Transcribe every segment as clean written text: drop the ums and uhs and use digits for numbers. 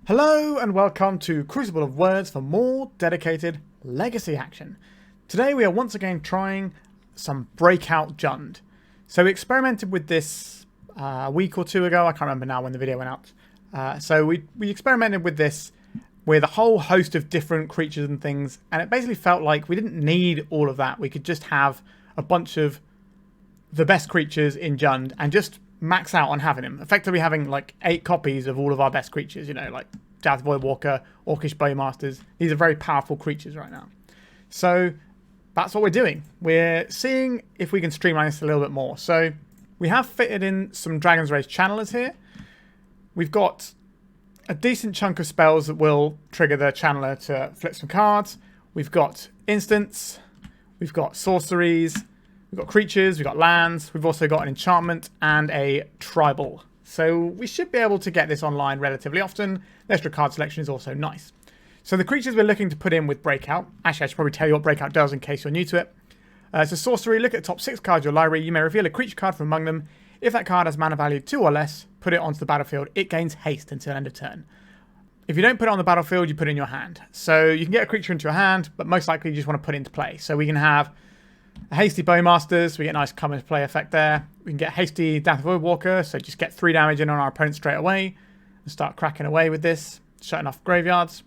Hello and welcome to Crucible of Words for more dedicated legacy action. Today we are once again trying some breakout Jund. So we experimented with this a week or two ago. I can't remember now when the video went out. So we experimented with this with a whole host of different creatures and things, and it basically felt like we didn't need all of that. We could just have a bunch of the best creatures in Jund and just max out on having him. Effectively having like 8 copies of all of our best creatures, you know, like Dauthi Voidwalker, Orcish Bowmasters. These are very powerful creatures right now. So that's what we're doing. We're seeing if we can streamline this a little bit more. So we have fitted in some Dragon's Rage channelers here. We've got a decent chunk of spells that will trigger the channeler to flip some cards. We've got instants, we've got sorceries, we've got creatures, we've got lands, we've also got an enchantment and a tribal. So we should be able to get this online relatively often. The extra card selection is also nice. So the creatures we're looking to put in with Breakout, actually I should probably tell you what Breakout does in case you're new to it. It's a sorcery. Look at the top 6 cards of your library. You may reveal a creature card from among them. If that card has mana value 2 or less, put it onto the battlefield. It gains haste until end of turn. If you don't put it on the battlefield, you put it in your hand. So you can get a creature into your hand, but most likely you just want to put it into play. So we can have a hasty Bowmasters, we get a nice come into play effect there. We can get hasty Dauthi Voidwalker, so just get 3 damage in on our opponent straight away and start cracking away with this, shutting off graveyards.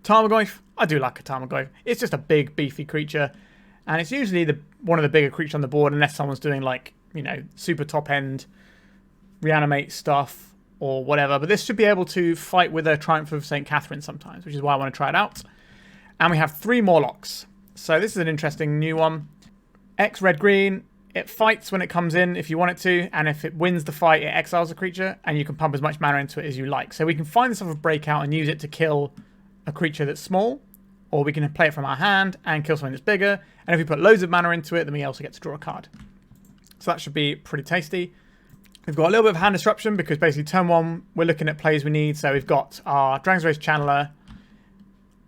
Tarmogoyf, I do like a Tarmogoyf. It's just a big, beefy creature, and it's usually one of the bigger creatures on the board, unless someone's doing like, you know, super top end reanimate stuff or whatever. But this should be able to fight with a Triumph of St. Catherine sometimes, which is why I want to try it out. And we have 3 Mawlocs. So this is an interesting new one. X red-green, it fights when it comes in if you want it to, and if it wins the fight, it exiles a creature, and you can pump as much mana into it as you like. So we can find this off of Breakout and use it to kill a creature that's small, or we can play it from our hand and kill something that's bigger, and if we put loads of mana into it, then we also get to draw a card. So that should be pretty tasty. We've got a little bit of hand disruption, because basically turn 1, we're looking at plays we need, so we've got our Dragon's Rage Channeler,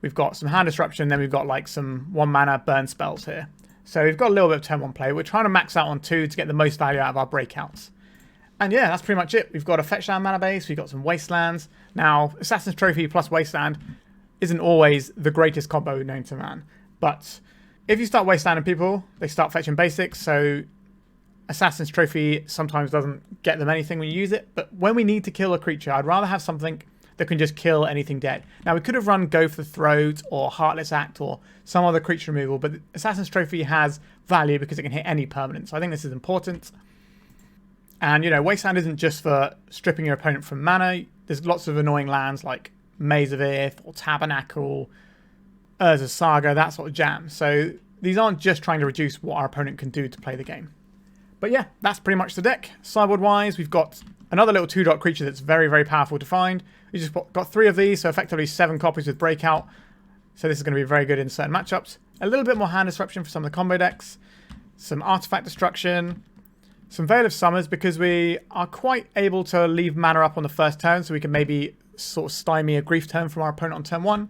we've got some hand disruption, then we've got like some 1 mana burn spells here. So we've got a little bit of turn 1 play. We're trying to max out on 2 to get the most value out of our breakouts. And yeah, that's pretty much it. We've got a fetch land mana base. We've got some Wastelands. Now, Assassin's Trophy plus Wasteland isn't always the greatest combo known to man. But if you start Wastelanding people, they start fetching basics. So Assassin's Trophy sometimes doesn't get them anything when you use it. But when we need to kill a creature, I'd rather have something that can just kill anything dead. Now, we could have run Go for the Throat or Heartless Act or some other creature removal, but Assassin's Trophy has value because it can hit any permanent. So I think this is important. And, you know, Wasteland isn't just for stripping your opponent from mana. There's lots of annoying lands like Maze of Ith or Tabernacle, Urza's Saga, that sort of jam. So these aren't just trying to reduce what our opponent can do to play the game. But yeah, that's pretty much the deck. Sideboard-wise, we've got another little 2-drop creature that's very, very powerful to find. We just got 3 of these, so effectively 7 copies with Breakout. So this is going to be very good in certain matchups. A little bit more hand disruption for some of the combo decks. Some artifact destruction. Some Veil of Summers, because we are quite able to leave mana up on the first turn, so we can maybe sort of stymie a grief turn from our opponent on turn 1.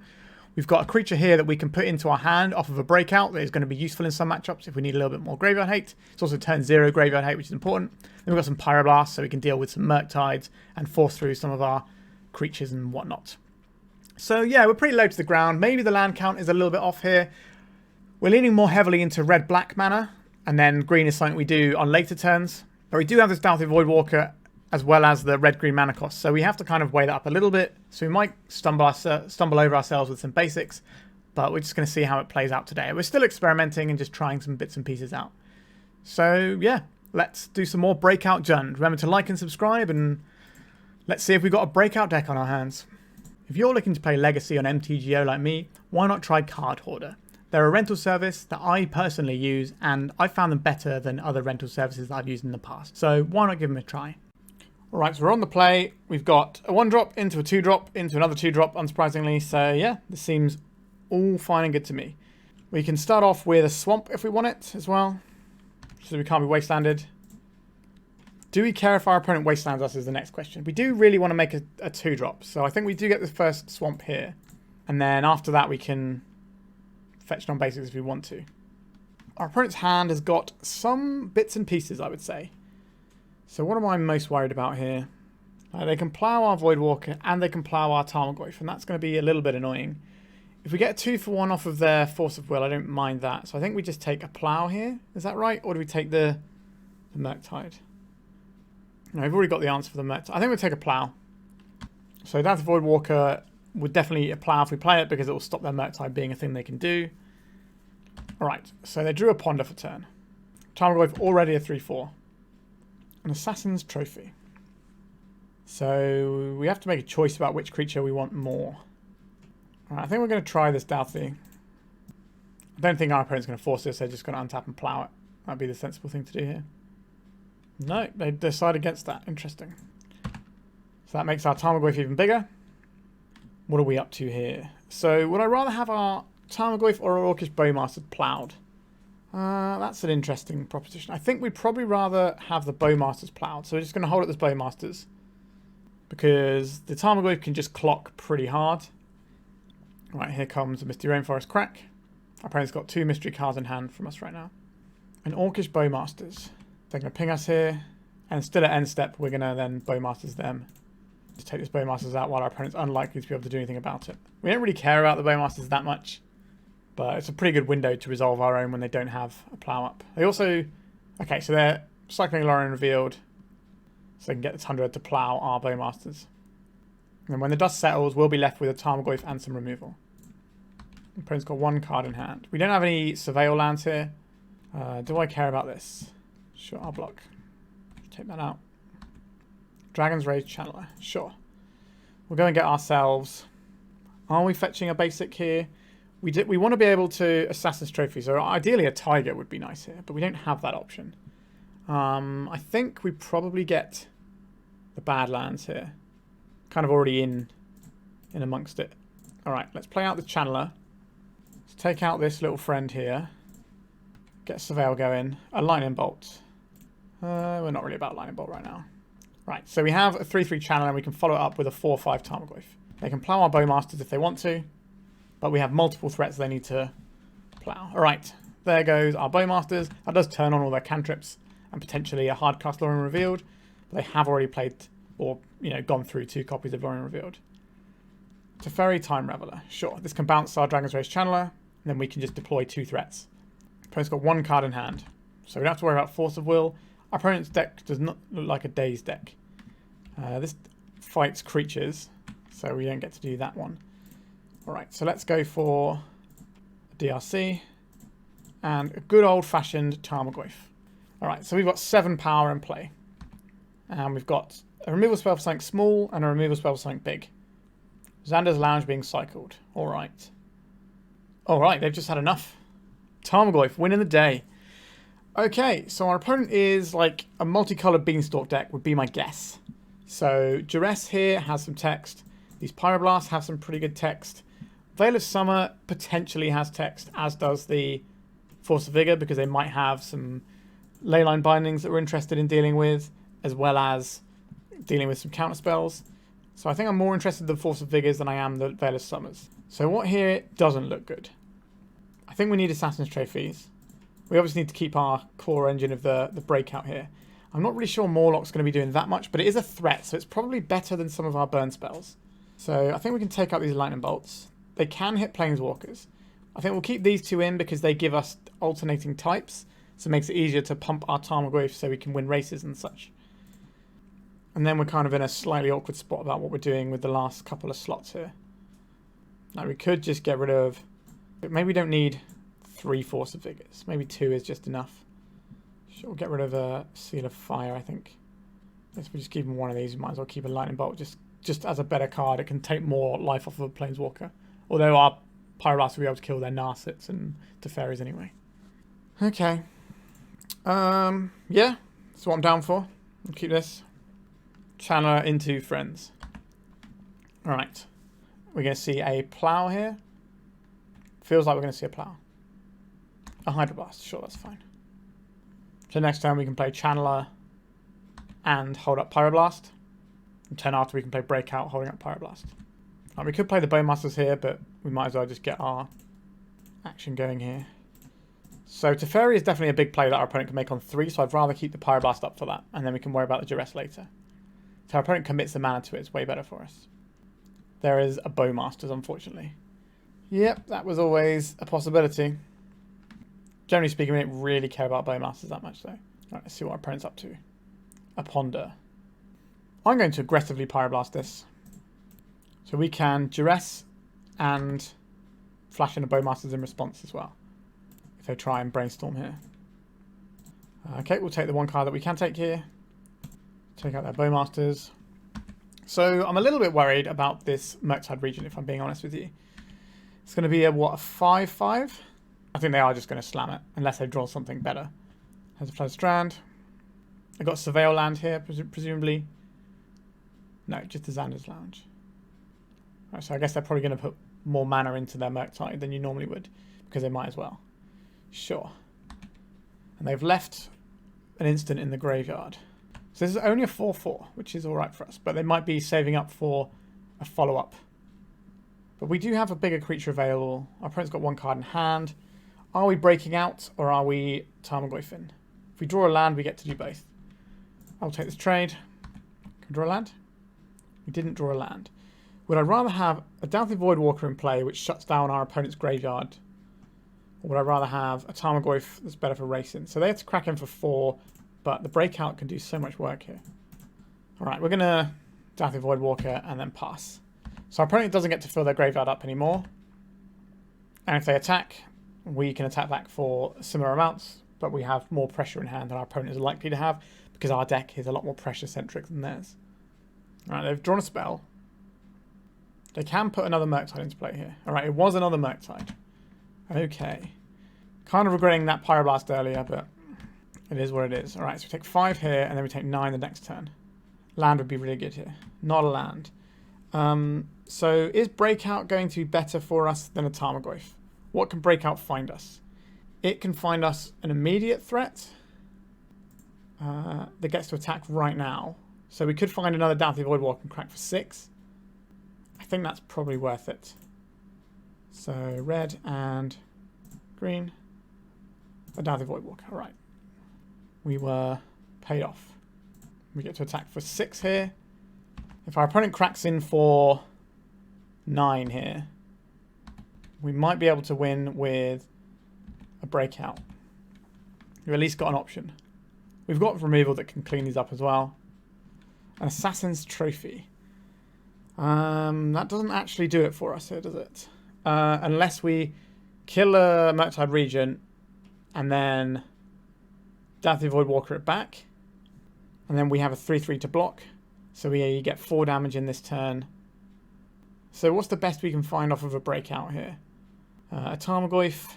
We've got a creature here that we can put into our hand off of a Breakout that is going to be useful in some matchups if we need a little bit more graveyard hate. It's also turn 0 graveyard hate, which is important. Then we've got some Pyroblast, so we can deal with some Murktides and force through some of our creatures and whatnot. So yeah, we're pretty low to the ground. Maybe the land count is a little bit off here. We're leaning more heavily into red-black mana, and then green is something we do on later turns. But we do have this Dauthi Voidwalker as well as the red-green mana cost, so we have to kind of weigh that up a little bit. So we might stumble over ourselves with some basics, but we're just going to see how it plays out today. We're still experimenting and just trying some bits and pieces out. So yeah, let's do some more Breakout Jund. Remember to like and subscribe, and let's see if we've got a Breakout deck on our hands. If you're looking to play Legacy on MTGO like me, why not try Card Hoarder? They're a rental service that I personally use, and I found them better than other rental services that I've used in the past. So why not give them a try? Alright, so we're on the play. We've got a 1-drop into a 2-drop into another 2-drop, unsurprisingly. So yeah, this seems all fine and good to me. We can start off with a Swamp if we want it as well, so we can't be wastelanded. Do we care if our opponent wastelands us is the next question. We do really want to make a 2-drop, so I think we do get the first Swamp here. And then after that we can fetch non-basics if we want to. Our opponent's hand has got some bits and pieces, I would say. So what am I most worried about here? They can plough our Voidwalker and they can plough our Tarmogoyf, and that's going to be a little bit annoying. If we get a 2-for-1 off of their Force of Will, I don't mind that. So I think we just take a plough here. Is that right? Or do we take the Murktide? No, we've already got the answer for the Murktide. I think we'll take a plough. So Dauthi Voidwalker would definitely eat a plough if we play it because it will stop their Murktide being a thing they can do. Alright, so they drew a Ponder for turn. Tarmogoyf already a 3-4. An Assassin's Trophy. So we have to make a choice about which creature we want more. Alright, I think we're going to try this Dauthi. I don't think our opponent's going to force this. They're just going to untap and plough it. That'd be the sensible thing to do here. No, they decide against that. Interesting. So that makes our Tarmogoyf even bigger. What are we up to here? So would I rather have our Tarmogoyf or our Orcish Bowmasters ploughed? That's an interesting proposition. I think we'd probably rather have the Bowmasters ploughed. So we're just going to hold it as Bowmasters. Because the Tarmogoyf can just clock pretty hard. Right, here comes a Misty Rainforest Crack. Our opponent's got 2 mystery cards in hand from us right now. An Orcish Bowmasters. They're going to ping us here. And still at end step, we're going to then Bowmasters them. Just take this Bowmasters out while our opponent's unlikely to be able to do anything about it. We don't really care about the Bowmasters that much. But it's a pretty good window to resolve our own when they don't have a plough up. They also... Okay, so they're cycling Lorien Revealed. So they can get the Tundra to plough our Bowmasters. And then when the dust settles, we'll be left with a Tarmogoyf and some removal. The opponent's got 1 card in hand. We don't have any Surveil lands here. Do I care about this? Sure, I'll block. Take that out. Dragon's Rage Channeler. Sure. We'll go and get ourselves... Are we fetching a basic here? We want to be able to Assassin's Trophy, so ideally a Tiger would be nice here, but we don't have that option. I think we probably get the Badlands here. Kind of already in amongst it. Alright, let's play out the Channeler. Let's take out this little friend here. Get Surveil going. A Lightning Bolt. We're not really about Lightning Bolt right now. Right, so we have a 3-3 Channeler and we can follow it up with a 4-5 Tarmogoyf. They can plough our Bowmasters if they want to, but we have multiple threats they need to plough. Alright, there goes our Bowmasters. That does turn on all their cantrips and potentially a hard cast Lorien Revealed, but they have already played or, you know, gone through 2 copies of Lorien Revealed. Teferi Time Reveler. Sure, this can bounce our Dragon's Rage Channeler, and then we can just deploy 2 threats. Opponent's got 1 card in hand, so we don't have to worry about Force of Will. Our opponent's deck does not look like a Daze deck. This fights creatures, so we don't get to do that one. Alright, so let's go for a DRC and a good old-fashioned Tarmogoyf. Alright, so we've got 7 power in play. And we've got a removal spell for something small and a removal spell for something big. Xander's Lounge being cycled. Alright. Alright, they've just had enough. Tarmogoyf winning the day. Okay, so our opponent is like a multicolored beanstalk deck would be my guess. So Duress here has some text. These Pyroblasts have some pretty good text. Veil of Summer potentially has text, as does the Force of Vigor, because they might have some leyline bindings that we're interested in dealing with, as well as dealing with some counter spells. So I think I'm more interested in the Force of Vigors than I am the Veil of Summers. So what here doesn't look good? I think we need Assassin's Trophies. We obviously need to keep our core engine of the breakout here. I'm not really sure Mawloc's going to be doing that much, but it is a threat, so it's probably better than some of our burn spells. So I think we can take out these Lightning Bolts. They can hit Planeswalkers. I think we'll keep these 2 in because they give us alternating types, so it makes it easier to pump our Tarmogoyf so we can win races and such. And then we're kind of in a slightly awkward spot about what we're doing with the last couple of slots here. Now we could just get rid of... But maybe we don't need 3 Force of Vigors. Maybe 2 is just enough. Sure, we'll get rid of a Seal of Fire, I think. If we just keep one of these, we might as well keep a Lightning Bolt. Just as a better card, it can take more life off of a Planeswalker. Although our Pyroblast will be able to kill their Narsets and Teferis anyway. Okay. Yeah, that's what I'm down for. I'll keep this. Channeler into Friends. Alright. We're going to see a Plough here. Feels like we're going to see a Plough. A Hydroblast. Sure, that's fine. So next turn we can play Channeler and hold up Pyroblast. And turn after we can play Breakout holding up Pyroblast. We could play the Bowmasters here, but we might as well just get our action going here. So Teferi is definitely a big play that our opponent can make on 3, so I'd rather keep the Pyroblast up for that, and then we can worry about the Duress later. If our opponent commits the mana to it, it's way better for us. There is a Bowmasters, unfortunately. Yep, that was always a possibility. Generally speaking, we don't really care about Bowmasters that much, though. Right, let's see what our opponent's up to. A Ponder. I'm going to aggressively Pyroblast this. So we can Duress and flash in a Bowmasters in response as well. If they try and brainstorm here. Okay, we'll take the one card that we can take here. Take out their Bowmasters. So I'm a little bit worried about this Murktide region, if I'm being honest with you. It's going to be a, what, a 5/5? I think they are just going to slam it, unless they draw something better. Has a Flood Strand. I've got Surveil land here, presumably. No, just the Xander's Lounge. Right, so I guess they're probably going to put more mana into their Murktide than you normally would, because they might as well. Sure. And they've left an instant in the graveyard. So this is only a 4/4, which is alright for us, but they might be saving up for a follow-up. But we do have a bigger creature available. Our opponent's got one card in hand. Are we breaking out, or are we Tarmogoyf in? If we draw a land, we get to do both. I'll take this trade. Can we draw a land? We didn't draw a land. Would I rather have a Dauthi Voidwalker in play, which shuts down our opponent's graveyard? Or would I rather have a Tarmogoyf that's better for racing? So they have to crack in for 4, but the breakout can do so much work here. Alright, we're going to Dauthi Voidwalker and then pass. So our opponent doesn't get to fill their graveyard up anymore. And if they attack, we can attack back for similar amounts, but we have more pressure in hand than our opponent is likely to have, because our deck is a lot more pressure-centric than theirs. Alright, they've drawn a spell. They can put another Murktide into play here. Alright, it was another Murktide. Okay. Kind of regretting that Pyroblast earlier, but it is what it is. Alright, so we take 5 here, and then we take 9 the next turn. Land would be really good here. Not a land. So is Breakout going to be better for us than a Tarmogoyf? What can Breakout find us? It can find us an immediate threat that gets to attack right now. So we could find another Dauthi Voidwalker and crack for 6. I think that's probably worth it. So red and green. A Dauthi Voidwalker. Right. We were paid off. We get to attack for 6 here. If our opponent cracks in for 9 here, we might be able to win with a breakout. We've at least got an option. We've got removal that can clean these up as well. An Assassin's Trophy. That doesn't actually do it for us here, does it? Unless we kill a Murktide Regent and then Dauthi Voidwalker it back. And then we have a 3/3 to block. So we get 4 damage in this turn. So what's the best we can find off of a breakout here? A Tarmogoyf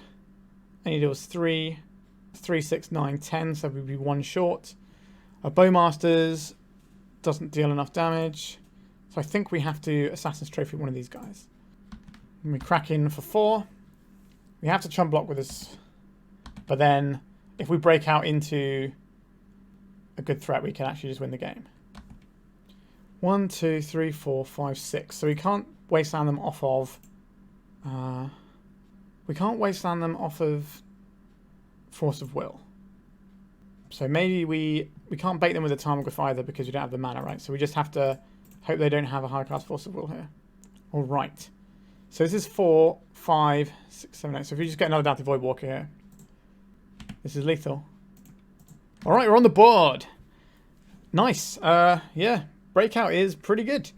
only deals 3, 3, 6, 9, 10, so we'd be 1 short. A Bowmasters doesn't deal enough damage. So I think we have to Assassin's Trophy one of these guys. And we crack in for 4. We have to chump block with this. But then if we break out into a good threat, we can actually just win the game. 1, 2, 3, 4, 5, 6. So we can't wasteland them off of... we can't wasteland them off of Force of Will. So maybe we can't bait them with a Tarmogoyf either because we don't have the mana, right? So we just have to hope they don't have a high class Force of Will here. All right. So this is 4, 5, 6, 7, 8. So if we just get another Dauthi Voidwalker here, this is lethal. All right, we're on the board. Nice. Yeah. Breakout is pretty good.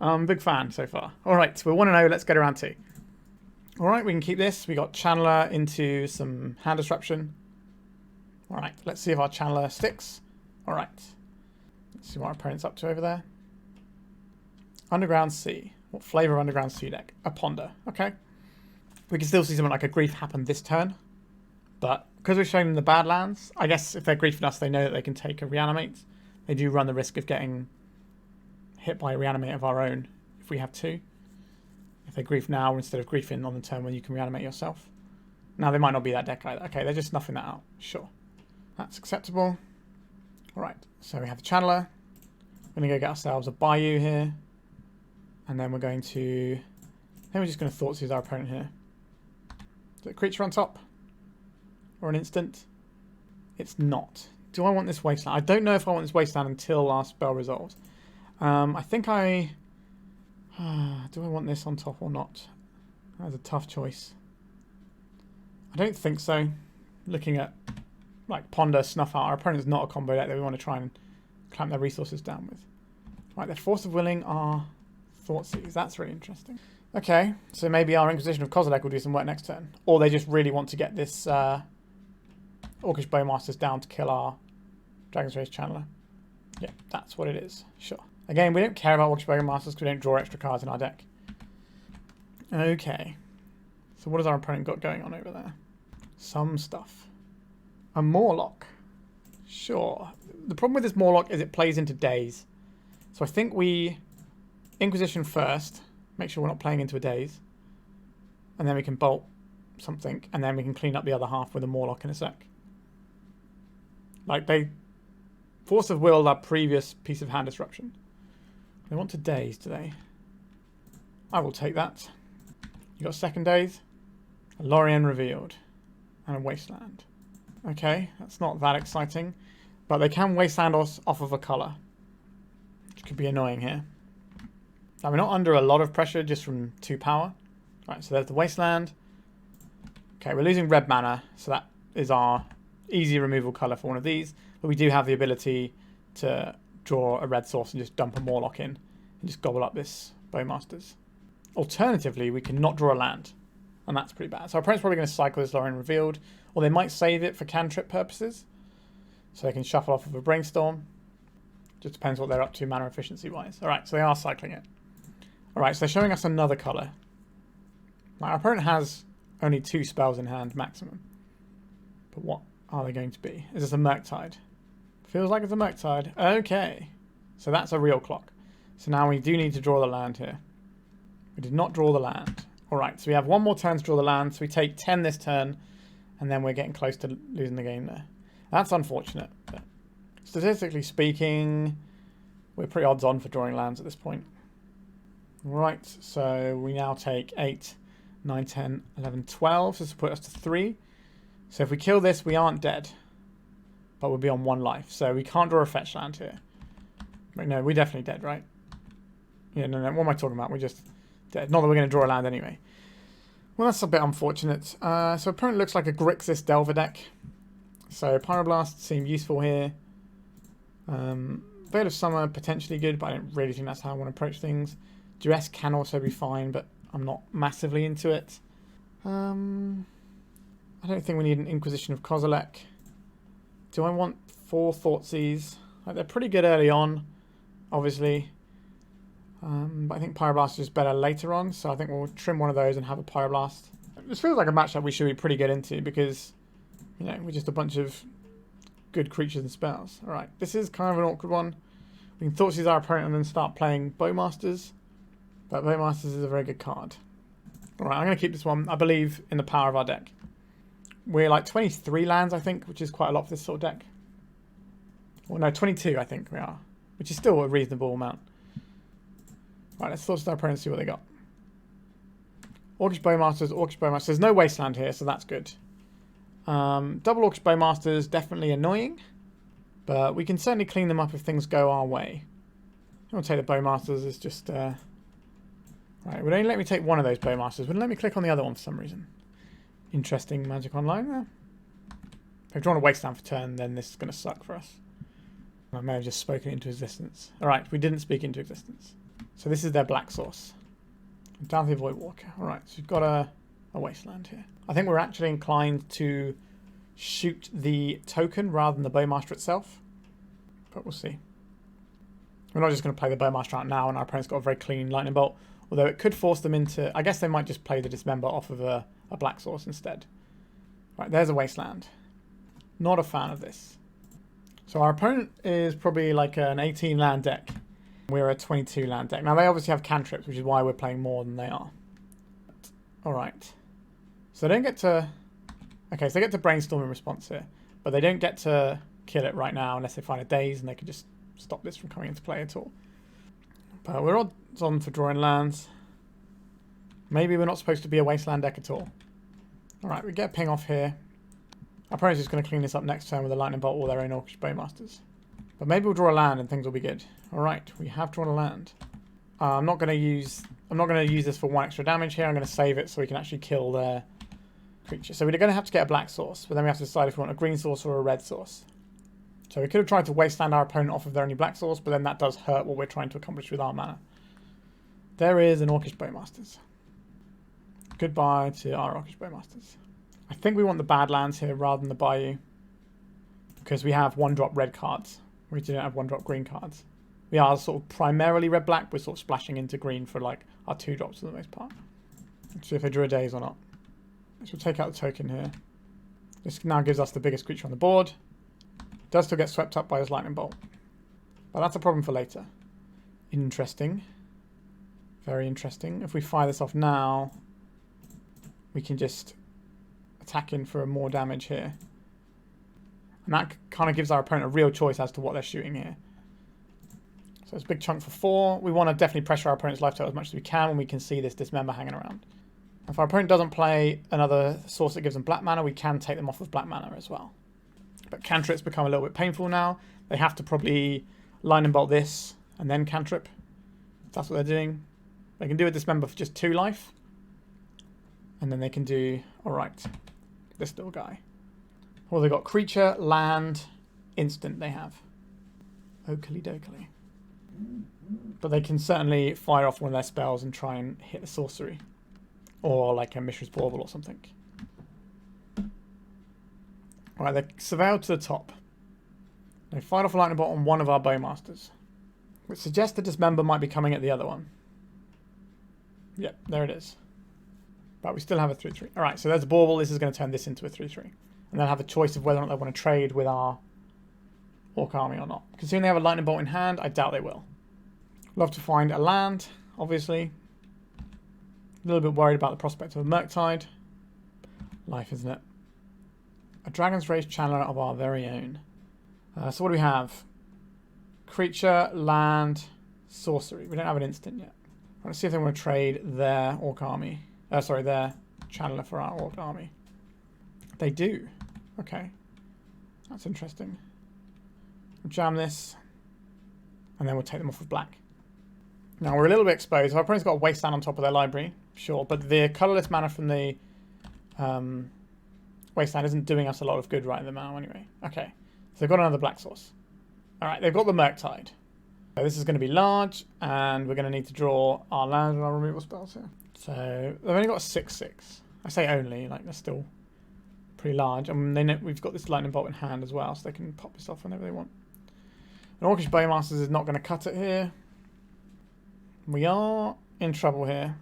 I'm a big fan so far. All right, we're 1-0. Let's get around 2. All right, we can keep this. We got Channeler into some hand disruption. All right, let's see if our Channeler sticks. All right. Let's see what our opponent's up to over there. Underground Sea. What flavor of Underground Sea deck? A Ponder. Okay. We can still see something like a Grief happen this turn. But because we're showing them the Badlands, I guess if they're griefing us, they know that they can take a Reanimate. They do run the risk of getting hit by a Reanimate of our own if we have 2. If they grief now instead of griefing on the turn when you can Reanimate yourself. Now they might not be that deck either. Okay, they're just snuffing that out. Sure. That's acceptable. Alright, so we have the Channeler. We're going to go get ourselves a Bayou here. And then we're going to... Then we're just going to Thoughtseize our opponent here. Is it a creature on top? Or an instant? It's not. Do I want this Wasteland? I don't know if I want this Wasteland until our spell resolves. I think I... do I want this on top or not? That's a tough choice. I don't think so. Looking at like Ponder, Snuff Out, our opponent's not a combo deck that we want to try and clamp their resources down with. Right, their Force of Willing are Thoughtseize. That's really interesting. Okay, so maybe our Inquisition of Kozilek will do some work next turn. Or they just really want to get this Orcish Bowmasters down to kill our Dragon's Rage Channeler. Yeah, that's what it is. Sure. Again, we don't care about Orcish Bowmasters because we don't draw extra cards in our deck. Okay. So what has our opponent got going on over there? Some stuff. A Mawloc. Sure. The problem with this Mawloc is it plays into days. So I think we Inquisition first. Make sure we're not playing into a daze. And then we can bolt something. And then we can clean up the other half with a Mawloc in a sec. Like they... Force of Will, that previous piece of hand disruption. They want to daze, do they? I will take that. You got second daze. A Lorien Revealed. And a Wasteland. Okay, that's not that exciting. But they can Wasteland us off of a colour. Which could be annoying here. Now we're not under a lot of pressure just from 2 power. Right, so there's the Wasteland. Okay, we're losing red mana. So that is our easy removal colour for one of these. But we do have the ability to draw a red source and just dump a Mawloc in. And just gobble up this Bowmasters. Alternatively, we can not draw a land. And that's pretty bad. So our opponent's probably going to cycle this Lorien Revealed. Or they might save it for cantrip purposes. So they can shuffle off of a Brainstorm. Just depends what they're up to mana efficiency wise. Alright, so they are cycling it. Alright, so they're showing us another colour. Now, our opponent has only 2 spells in hand maximum. But what are they going to be? Is this a Murktide? Feels like it's a Murktide. Okay. So that's a real clock. So now we do need to draw the land here. We did not draw the land. Alright, so we have one more turn to draw the land. So we take 10 this turn. And then we're getting close to losing the game there. That's unfortunate. But statistically speaking, we're pretty odds on for drawing lands at this point. Right, so we now take 8, 9, 10, 11, 12. So this will put us to 3. So if we kill this, we aren't dead. But we'll be on 1 life. So we can't draw a fetch land here. Wait, no, we're definitely dead, right? Yeah, no, what am I talking about? We're just dead. Not that we're going to draw a land anyway. Well, that's a bit unfortunate. So opponent looks like a Grixis Delver deck. So Pyroblast seem useful here. Veil of Summer potentially good, but I don't really think that's how I want to approach things. Duress can also be fine, but I'm not massively into it. I don't think we need an Inquisition of Kozilek. Do I want 4 Thoughtseize? Like, they're pretty good early on, obviously. But I think Pyroblast is better later on, so I think we'll trim one of those and have a Pyroblast. This feels like a match that we should be pretty good into because, you know, we're just a bunch of good creatures and spells. Alright, this is kind of an awkward one. We can Thoughtseize our opponent and then start playing Bowmasters. But Bowmasters is a very good card. Alright, I'm going to keep this one. I believe in the power of our deck. We're like 23 lands, I think, which is quite a lot for this sort of deck. Well, no, 22, I think we are. Which is still a reasonable amount. Right, let's Thoughtseize our opponent and see what they got. Orcish Bowmasters, Orcish Bowmasters. There's no Wasteland here, so that's good. Double Orcish Bowmasters, definitely annoying. But we can certainly clean them up if things go our way. I'll take the Bowmasters as just... Right, it would only let me take one of those Bowmasters. Wouldn't let me click on the other one for some reason. Interesting Magic Online there. If I've drawn a Wasteland for turn, then this is going to suck for us. I may have just spoken into existence. Alright, we didn't speak into existence. So this is their black source. Dauthi Voidwalker. Alright, so we've got a Wasteland here. I think we're actually inclined to shoot the token rather than the Bowmaster itself. But we'll see. We're not just going to play the Bowmaster out now and our opponent's got a very clean Lightning Bolt. Although it could force them into... I guess they might just play the Dismember off of a black source instead. Right, there's a Wasteland. Not a fan of this. So our opponent is probably like an 18 land deck. We're a 22 land deck. Now they obviously have cantrips, which is why we're playing more than they are. Alright. So they don't get to... Okay, so they get to Brainstorm in response here. But they don't get to kill it right now unless they find a daze and they can just stop this from coming into play at all. But we're odds on for drawing lands. Maybe we're not supposed to be a Wasteland deck at all. Alright, we get ping off here. Our opponent's just going to clean this up next turn with a Lightning Bolt or their own Orcish Bowmasters. But maybe we'll draw a land and things will be good. Alright, we have drawn a land. I'm not going to use this for 1 extra damage here. I'm going to save it so we can actually kill their creature. So we're going to have to get a black source, but then we have to decide if we want a green source or a red source. So we could have tried to wasteland our opponent off of their only black source, but then that does hurt what we're trying to accomplish with our mana. There is an Orcish Bowmasters. Goodbye to our Orcish Bowmasters. I think we want the Badlands here rather than the Bayou, because we have 1-drop red cards. We don't have 1-drop green cards. We are sort of primarily red-black. We're sort of splashing into green for like our 2-drops for the most part. Let's see if they drew a daze or not. So we'll take out the token here. This now gives us the biggest creature on the board. Does still get swept up by his lightning bolt. But that's a problem for later. Interesting. Very interesting. If we fire this off now, we can just attack in for more damage here. And that kind of gives our opponent a real choice as to what they're shooting here. So it's a big chunk for 4. We want to definitely pressure our opponent's life total as much as we can when we can see this Dismember hanging around. If our opponent doesn't play another source that gives them black mana, we can take them off with black mana as well. But cantrips become a little bit painful now. They have to probably lightning bolt this and then cantrip. If that's what they're doing. They can do a Dismember for just 2 life. And then they can do, alright, this little guy. Well, they've got creature, land, instant they have. Oakley dokley. But they can certainly fire off one of their spells and try and hit a sorcery. Or like a Mishra's Bauble or something. Alright, they surveil to the top. They fired off a lightning bolt on one of our Bowmasters, which suggests the Dismember might be coming at the other one. Yep, there it is. But we still have a 3-3. Alright, so there's a Bauble. This is going to turn this into a 3-3. And they'll have a choice of whether or not they want to trade with our Orc army or not. Considering they have a lightning bolt in hand, I doubt they will. Love to find a land, obviously. A little bit worried about the prospect of a Murktide. Life, isn't it? A Dragon's Rage Channeler of our very own. So what do we have? Creature, land, sorcery. We don't have an instant yet. Let's see if they want to trade their Orc army. Their Channeler for our Orc army. They do. Okay. That's interesting. We'll jam this. And then we'll take them off with black. Now we're a little bit exposed. Our opponent's got a Wasteland on top of their library. Sure. But the colourless mana from the Wasteland isn't doing us a lot of good right now anyway. Okay. So they've got another black source. Alright, they've got the Murktide. So this is going to be large. And we're going to need to draw our land and our removal spells here. So they've only got a 6/6. I say only. Like they're still pretty large. And they know we've got this lightning bolt in hand as well. So they can pop this off whenever they want. An Orcish Bowmasters is not going to cut it here. We are in trouble here.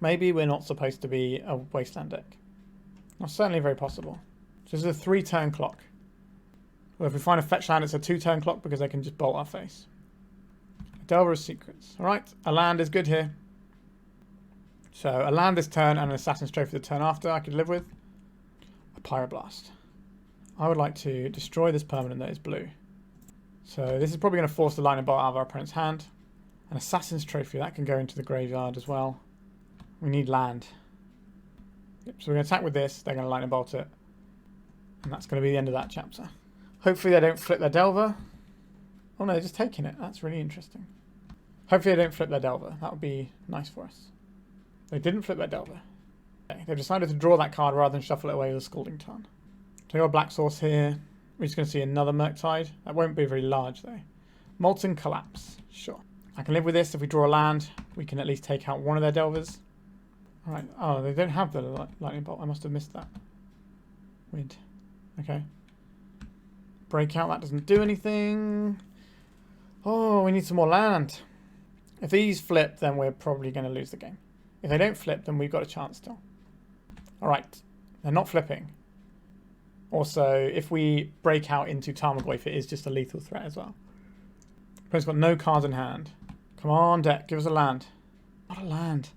Maybe we're not supposed to be a Wasteland deck. That's certainly very possible. So this is a 3-turn clock. Well, if we find a fetch land, it's a 2-turn clock because they can just bolt our face. A Delver of Secrets. Alright, a land is good here. So a land this turn and an Assassin's Trophy the turn after I could live with. A Pyroblast. I would like to destroy this permanent that is blue. So this is probably going to force the lightning bolt out of our opponent's hand. An Assassin's Trophy, that can go into the graveyard as well. We need land. Yep, so we're going to attack with this. They're going to lightning bolt it. And that's going to be the end of that chapter. Hopefully they don't flip their Delver. Oh no, they're just taking it. That's really interesting. Hopefully they don't flip their Delver. That would be nice for us. They didn't flip their Delver. Okay, they've decided to draw that card rather than shuffle it away with a Scalding Tarn. So we've got a black source here. We're just going to see another Murktide. That won't be very large though. Molten Collapse. Sure. I can live with this. If we draw a land, we can at least take out one of their Delvers. Alright. Oh, they don't have the lightning bolt. I must have missed that. Weird. Okay. Breakout. That doesn't do anything. Oh, we need some more land. If these flip, then we're probably going to lose the game. If they don't flip, then we've got a chance still. Alright. They're not flipping. Also, if we break out into Tarmogoyf, it is just a lethal threat as well. Opponent's got no cards in hand. Come on, deck. Give us a land. Not a land.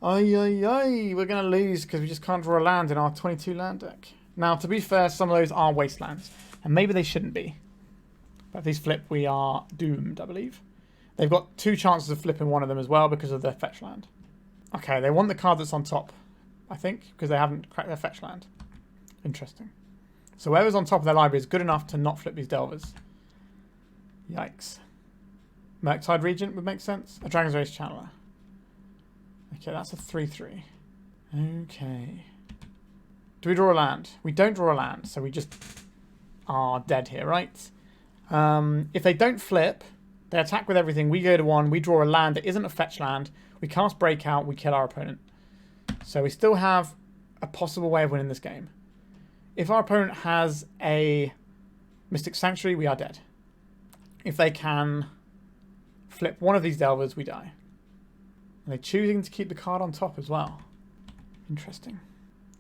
Ay, ay, ay. We're going to lose because we just can't draw a land in our 22 land deck. Now, to be fair, some of those are Wastelands. And maybe they shouldn't be. But if these flip, we are doomed, I believe. They've got 2 chances of flipping one of them as well because of their fetch land. Okay, they want the card that's on top, I think, because they haven't cracked their fetch land. Interesting. So whoever's on top of their library is good enough to not flip these Delvers. Yikes. Murktide Regent would make sense. A Dragon's Race Channeler. Okay, that's a 3/3. Okay. Do we draw a land? We don't draw a land, so we just are dead here, right? If they don't flip, they attack with everything. We go to 1. We draw a land that isn't a fetch land. We cast Breakout. We kill our opponent. So we still have a possible way of winning this game. If our opponent has a Mystic Sanctuary, we are dead. If they can flip one of these Delvers, we die. And they're choosing to keep the card on top as well. Interesting.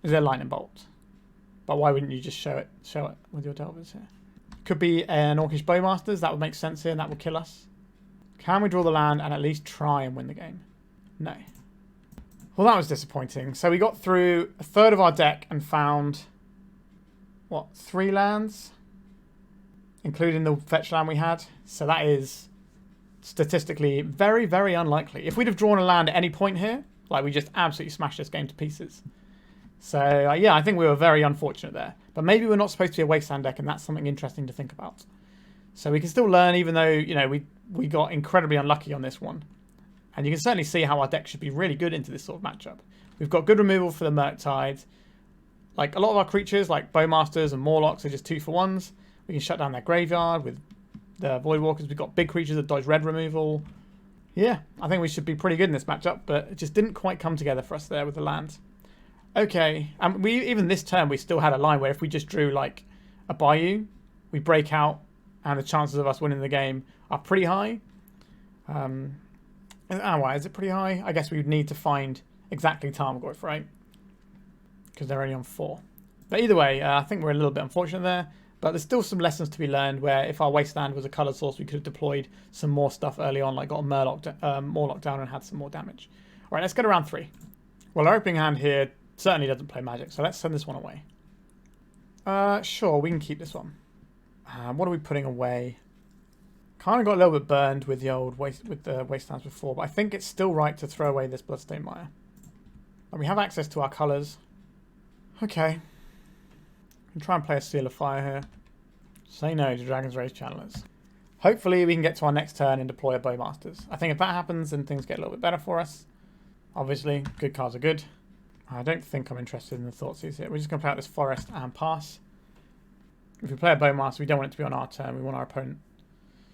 Is there Lightning Bolt? But why wouldn't you just show it with your Delvers here? Could be an Orcish Bowmasters. That would make sense here, and that will kill us. Can we draw the land and at least try and win the game? No. Well, that was disappointing. So we got through a third of our deck and found, what, 3 lands? Including the fetch land we had. So that is statistically very, very unlikely. If we'd have drawn a land at any point here, like we just absolutely smashed this game to pieces. So yeah, I think we were very unfortunate there. But maybe we're not supposed to be a Wasteland deck, and that's something interesting to think about. So we can still learn, even though, you know, we got incredibly unlucky on this one. And you can certainly see how our deck should be really good into this sort of matchup. We've got good removal for the Murktide. Like, a lot of our creatures, like Bowmasters and Mawlocs, are just 2-for-1s. We can shut down their graveyard with the Voidwalkers. We've got big creatures that dodge red removal. Yeah, I think we should be pretty good in this matchup, but it just didn't quite come together for us there with the land. Okay, and even this turn, we still had a line where if we just drew, like, a Bayou, we break out, and the chances of us winning the game are pretty high. Why is it pretty high? I guess we would need to find exactly Tarmogoyf, right? Because they're only on 4. But either way, I think we're a little bit unfortunate there. But there's still some lessons to be learned where if our Wasteland was a colour source, we could have deployed some more stuff early on, like got a Mawloc down and had some more damage. All right, let's get around 3. Well, our opening hand here certainly doesn't play Magic, so let's send this one away. Sure, we can keep this one. What are we putting away? Kind of got a little bit burned with the old Wastelands before, but I think it's still right to throw away this Bloodstained Mire. And we have access to our colours. Okay. We can try and play a Seal of Fire here. Say no to Dragon's Race Channelers. Hopefully we can get to our next turn and deploy a Bowmasters. I think if that happens, then things get a little bit better for us. Obviously, good cards are good. I don't think I'm interested in the Thoughtseize here. We're just going to play out this Forest and pass. If we play a Bowmaster, we don't want it to be on our turn. We want our opponent.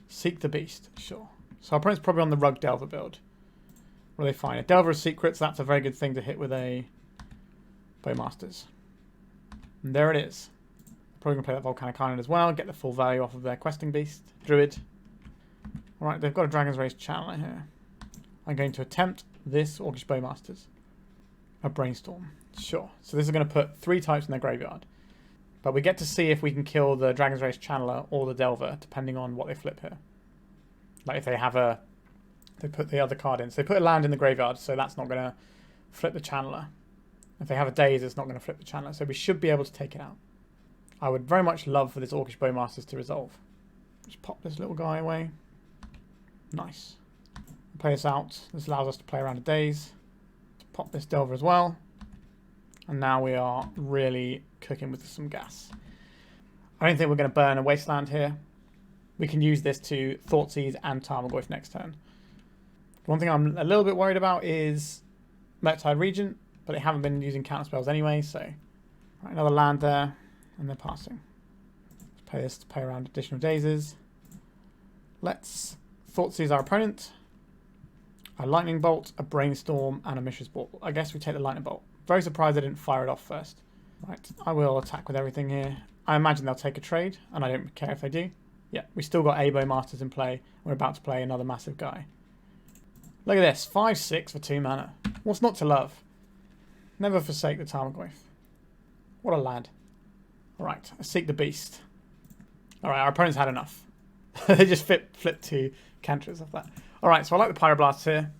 Seek the Beast, sure. So our opponent's probably on the Rug Delver build. What do they find? A Delver of Secrets, that's a very good thing to hit with a Bowmasters. And there it is. Probably going to play that Volcanic Island as well, get the full value off of their Questing Beast. Druid. Alright, they've got a Dragon's Race Channeler here. I'm going to attempt this Orcish Bowmasters. A Brainstorm. Sure. So this is going to put 3 types in their graveyard. But we get to see if we can kill the Dragon's Race Channeler or the Delver, depending on what they flip here. Like if they have a... They put the other card in. So they put a land in the graveyard, so that's not going to flip the Channeler. If they have a Daze, it's not going to flip the Channeler. So we should be able to take it out. I would very much love for this Orcish Bowmasters to resolve. Just pop this little guy away. Nice. Play this out. This allows us to play around a Daze. Pop this Delver as well. And now we are really cooking with some gas. I don't think we're going to burn a Wasteland here. We can use this to Thoughtseize and Tarmogoyf next turn. One thing I'm a little bit worried about is Murktide Regent, but they haven't been using counter spells anyway, so... Right, another land there, and they're passing. Let's play this to play around additional Dazes. Let's Thoughtseize our opponent. A Lightning Bolt, a Brainstorm, and a Mishra's Ball. I guess we take the Lightning Bolt. Very surprised I didn't fire it off first. Right, I will attack with everything here. I imagine they'll take a trade, and I don't care if they do. Yeah, we still got a Bowmasters in play. We're about to play another massive guy. Look at this, 5/6 for 2 mana. What's not to love? Never forsake the Tarmogoyf. What a lad. Alright, I seek the Beast. Alright, our opponent's had enough. They just flipped 2 cantrips off that. Alright, so I like the Pyroblast here.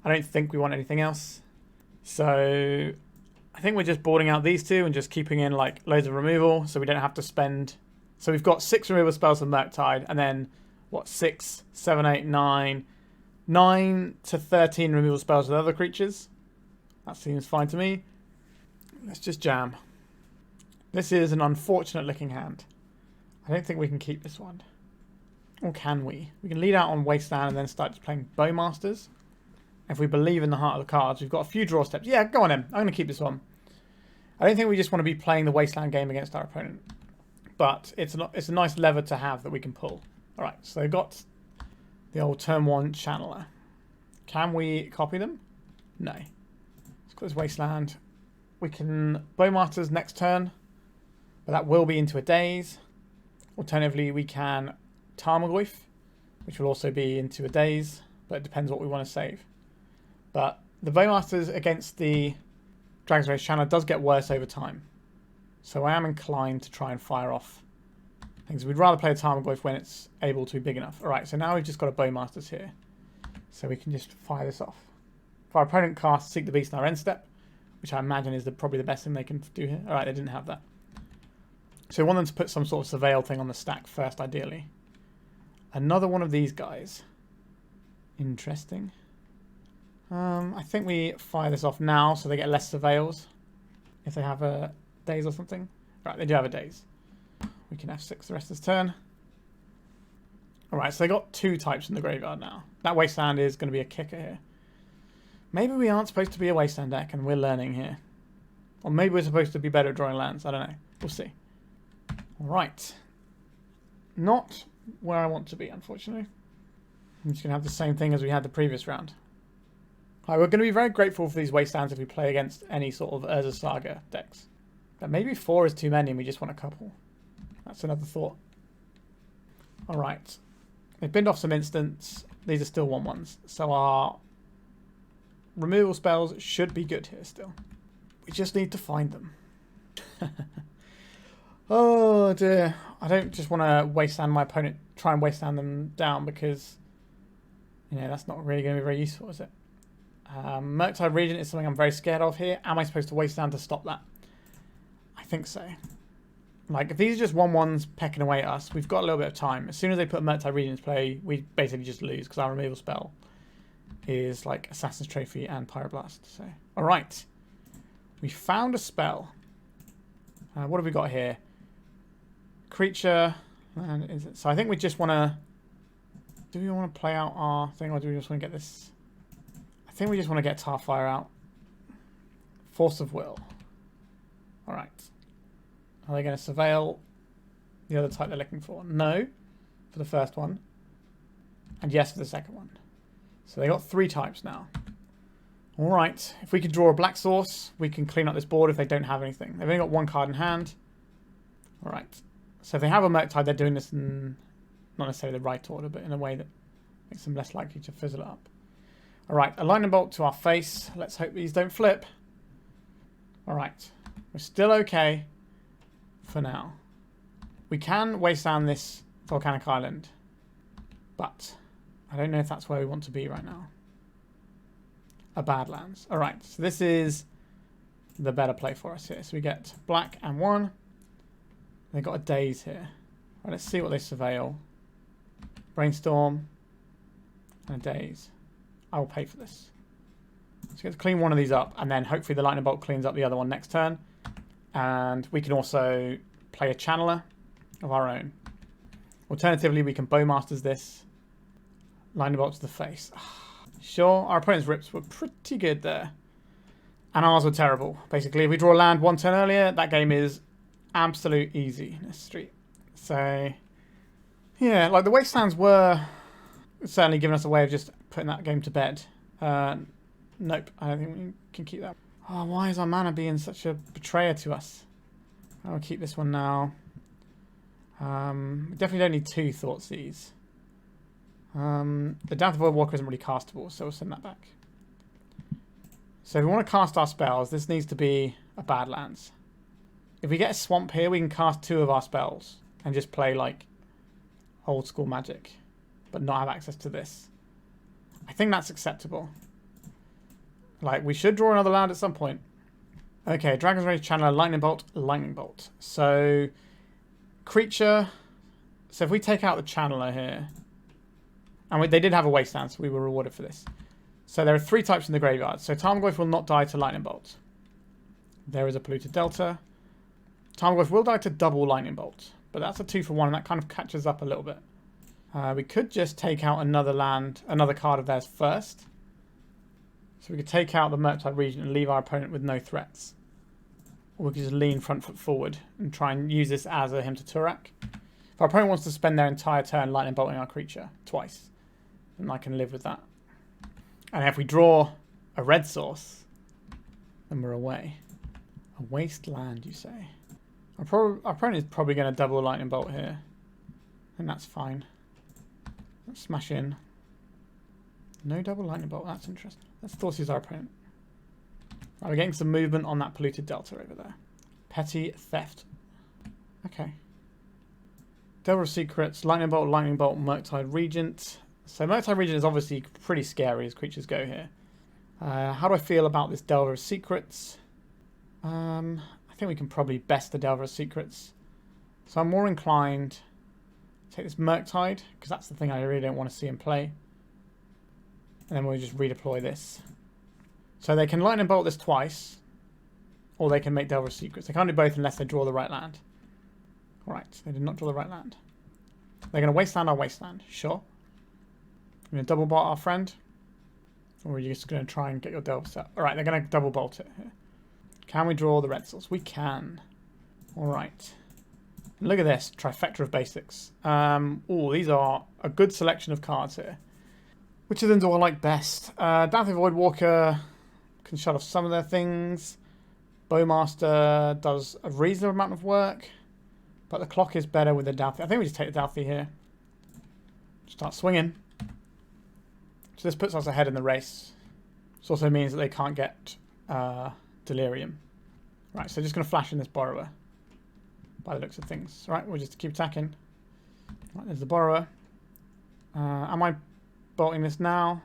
I don't think we want anything else. So I think we're just boarding out these 2 and just keeping in like loads of removal so we don't have to spend. So we've got 6 removal spells with Murktide and then what, 6, 7, 8, 9 to 13 removal spells with other creatures. That seems fine to me. Let's just jam. This is an unfortunate looking hand. I don't think we can keep this one. Or can we? We can lead out on Wasteland and then start just playing Bowmasters. If we believe in the heart of the cards, we've got a few draw steps. Yeah, go on then. I'm going to keep this one. I don't think we just want to be playing the Wasteland game against our opponent. But it's a nice lever to have that we can pull. Alright, so they've got the old turn 1 channeler. Can we copy them? No. Let's close Wasteland. We can Bowmasters next turn, but that will be into a daze. Alternatively, we can Tarmogoyf, which will also be into a daze, but it depends what we want to save. But the Bowmasters against the Dragon's Rage Channeler does get worse over time. So I am inclined to try and fire off things. We'd rather play a Tarmogoyf when it's able to be big enough. Alright, so now we've just got a Bowmasters here. So we can just fire this off. If our opponent casts Seek the Beast in our end step, which I imagine is probably the best thing they can do here. Alright, they didn't have that. So we want them to put some sort of surveil thing on the stack first, ideally. Another one of these guys. Interesting. I think we fire this off now so they get less surveils. If they have a daze or something. Right, they do have a daze. We can F6 the rest of this turn. Alright, so they got 2 types in the graveyard now. That Wasteland is going to be a kicker here. Maybe we aren't supposed to be a Wasteland deck and we're learning here. Or maybe we're supposed to be better at drawing lands. I don't know. We'll see. Alright. Not where I want to be, unfortunately. I'm just going to have the same thing as we had the previous round. Right, we're going to be very grateful for these Wastelands if we play against any sort of Urza Saga decks. But maybe 4 is too many and we just want a couple. That's another thought. Alright. They've binned off some instants. These are still 1/1s. So our removal spells should be good here still. We just need to find them. Oh dear. I don't just want to wasteland my opponent, try and wasteland them down because, you know, that's not really going to be very useful, is it? Murktide Regent is something I'm very scared of here. Am I supposed to wasteland to stop that? I think so. Like, if these are just 1/1s pecking away at us, we've got a little bit of time. As soon as they put Murktide Regent into play, we basically just lose because our removal spell is like Assassin's Trophy and Pyroblast. So, alright. We found a spell. What have we got here? Creature. And is it? So I think we just want to... Do we want to play out our thing or do we just want to get this... I think we just want to get Tarfire out. Force of Will. Alright. Are they going to surveil the other type they're looking for? No, for the first one. And yes for the second one. So they got 3 types now. Alright, if we can draw a black source, we can clean up this board if they don't have anything. They've only got 1 card in hand. Alright, so if they have a Murktide, they're doing this in not necessarily the right order, but in a way that makes them less likely to fizzle it up. Alright, a lightning bolt to our face. Let's hope these don't flip. Alright, we're still okay for now. We can wasteland this volcanic island, but I don't know if that's where we want to be right now. A Badlands. Alright, so this is the better play for us here. So we get black and 1. They've got a daze here. Right, let's see what they surveil. Brainstorm and a daze. I will pay for this. So we get to clean one of these up, and then hopefully the lightning bolt cleans up the other one next turn. And we can also play a channeler of our own. Alternatively, we can Bowmasters this. Lightning bolt to the face. Sure, our opponent's rips were pretty good there. And ours were terrible. Basically, if we draw land 1 turn earlier, that game is absolute easy in this street. So, yeah, like the Wastelands were certainly giving us a way of just putting that game to bed. Nope, I don't think we can keep that. Oh, why is our mana being such a betrayer to us? I'll keep this one now. We definitely don't need 2 Thoughtseize. The Dauthi Voidwalker isn't really castable, so we'll send that back. So if we want to cast our spells, this needs to be a Badlands. If we get a swamp here, we can cast 2 of our spells and just play like old school Magic, but not have access to this. I think that's acceptable. Like, we should draw another land at some point. Okay, Dragon's Rage Channeler, Lightning Bolt, Lightning Bolt. So, creature. So if we take out the Channeler here, and they did have a Wasteland, so we were rewarded for this. So there are 3 types in the graveyard. So Tarmogoyf will not die to Lightning Bolt. There is a Polluted Delta. Tarmogoyf will die to double Lightning Bolt, but that's a 2-for-1, and that kind of catches up a little bit. We could just take out another land, another card of theirs first. So we could take out the Murktide region and leave our opponent with no threats. Or we could just lean front foot forward and try and use this as a him to Turak. If our opponent wants to spend their entire turn lightning bolting our creature twice, then I can live with that. And if we draw a red source, then we're away. A Wasteland, you say? Our opponent is probably going to double lightning bolt here. And that's fine. Let's smash in. No double lightning bolt, that's interesting. Let's Thoughtseize our opponent. Right, we're getting some movement on that polluted delta over there. Petty theft. Okay. Delver of Secrets, Lightning Bolt, Murktide Regent. So Murktide Regent is obviously pretty scary as creatures go here. How do I feel about this Delver of Secrets? I think we can probably best the Delver of Secrets. So I'm more inclined to take this Murktide, because that's the thing I really don't want to see him play. And then we'll just redeploy this. So they can Lightning Bolt this twice, or they can make Delver of Secrets. They can't do both unless they draw the right land. Alright, they did not draw the right land. They're going to Wasteland our Wasteland, sure. We're going to double bolt our friend. Or are you just going to try and get your Delver set? Alright, they're going to double bolt it here. Can we draw the red source? We can. Alright. Look at this, trifecta of basics. Oh, these are a good selection of cards here. Which of them do I like best? Dauthi Voidwalker can shut off some of their things. Bowmaster does a reasonable amount of work. But the clock is better with the Dauthi. I think we just take the Dauthi here. Start swinging. So this puts us ahead in the race. This also means that they can't get Delirium. Right, so just going to flash in this Borrower. By the looks of things. Right, we'll just keep attacking. Right, there's the Borrower. Am I bolting this now?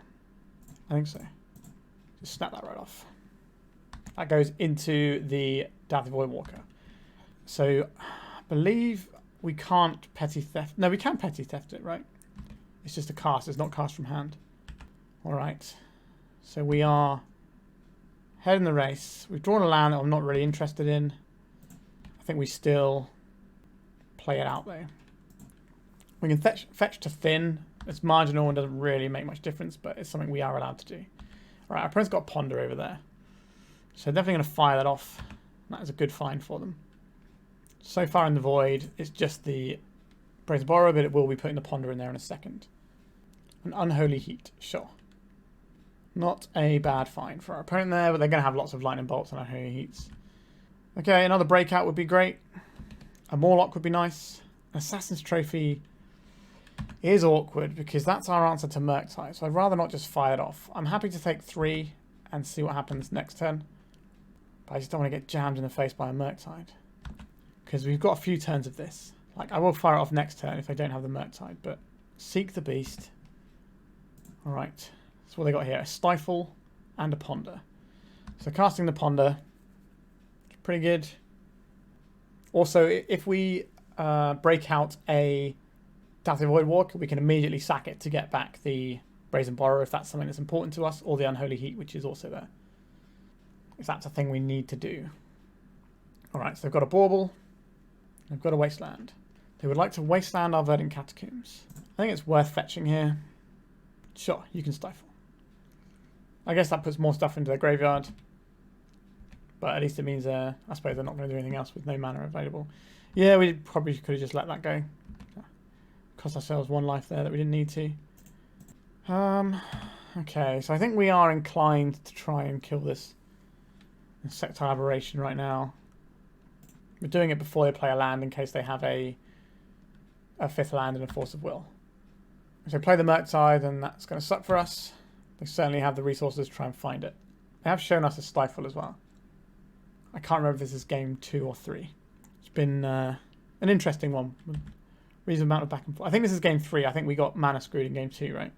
I think so. Just snap that right off. That goes into the Dauthi Voidwalker. So I believe we can't petty theft. No, we can petty theft it, right? It's just a cast. It's not cast from hand. Alright. So we are head in the race. We've drawn a land that I'm not really interested in. I think we still play it out though. We can fetch to thin. It's marginal and doesn't really make much difference, but it's something we are allowed to do. Alright, our opponent's got a Ponder over there. So definitely going to fire that off. That is a good find for them. So far in the void, it's just the Brazen Borrower, but it will be putting the Ponder in there in a second. An Unholy Heat, sure. Not a bad find for our opponent there, but they're going to have lots of Lightning Bolts and Unholy Heats. Okay, another Breakout would be great. A Mawloc would be nice. Assassin's Trophy is awkward because that's our answer to Murktide, so I'd rather not just fire it off. I'm happy to take 3 and see what happens next turn, but I just don't want to get jammed in the face by a Murktide because we've got a few turns of this. Like, I will fire it off next turn if I don't have the Murktide, but Seek the Beast. Alright, that's what they got here. A Stifle and a Ponder. So casting the Ponder, pretty good. Also, if we break out a Dauthi Voidwalker, we can immediately sack it to get back the Brazen Borrower if that's something that's important to us, or the Unholy Heat, which is also there. If that's a thing we need to do. Alright, so they've got a Bauble. They've got a Wasteland. They would like to Wasteland our Verdant Catacombs. I think it's worth fetching here. Sure, you can Stifle. I guess that puts more stuff into their graveyard. But at least it means, I suppose they're not going to do anything else with no mana available. Yeah, we probably could have just let that go. Cost ourselves 1 life there that we didn't need to. Okay, so I think we are inclined to try and kill this Insectile Aberration right now. We're doing it before they play a land in case they have a 5th land and a Force of Will. So play the Murktide, and that's going to suck for us. They certainly have the resources to try and find it. They have shown us a Stifle as well. I can't remember if this is game 2 or 3. It's been an interesting one. Reasonable amount of back and forth. I think this is game 3. I think we got mana screwed in game 2, right?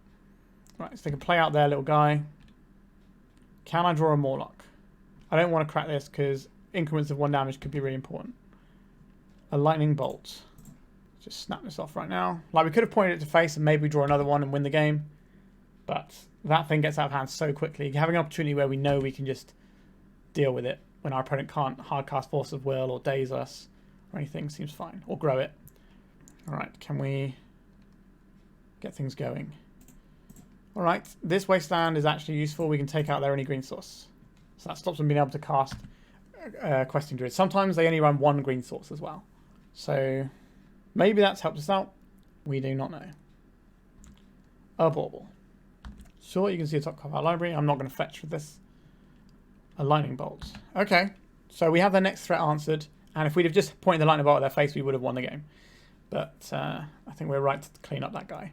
Right, so they can play out their little guy. Can I draw a Mawloc? I don't want to crack this because increments of 1 damage could be really important. A Lightning Bolt. Just snap this off right now. Like, we could have pointed it to face and maybe draw another one and win the game. But that thing gets out of hand so quickly. Having an opportunity where we know we can just deal with it when our opponent can't hardcast Force of Will or daze us or anything seems fine. Or grow it. Alright, can we get things going? Alright, this Wasteland is actually useful. We can take out their only green source. So that stops them being able to cast Questing Druid. Sometimes they only run one green source as well. So maybe that's helped us out. We do not know. A bauble. Sure, you can see the top cover of our library. I'm not going to fetch with this. A lightning bolt. Okay, so we have their next threat answered. And if we'd have just pointed the lightning bolt at their face, we would have won the game. But I think we're right to clean up that guy.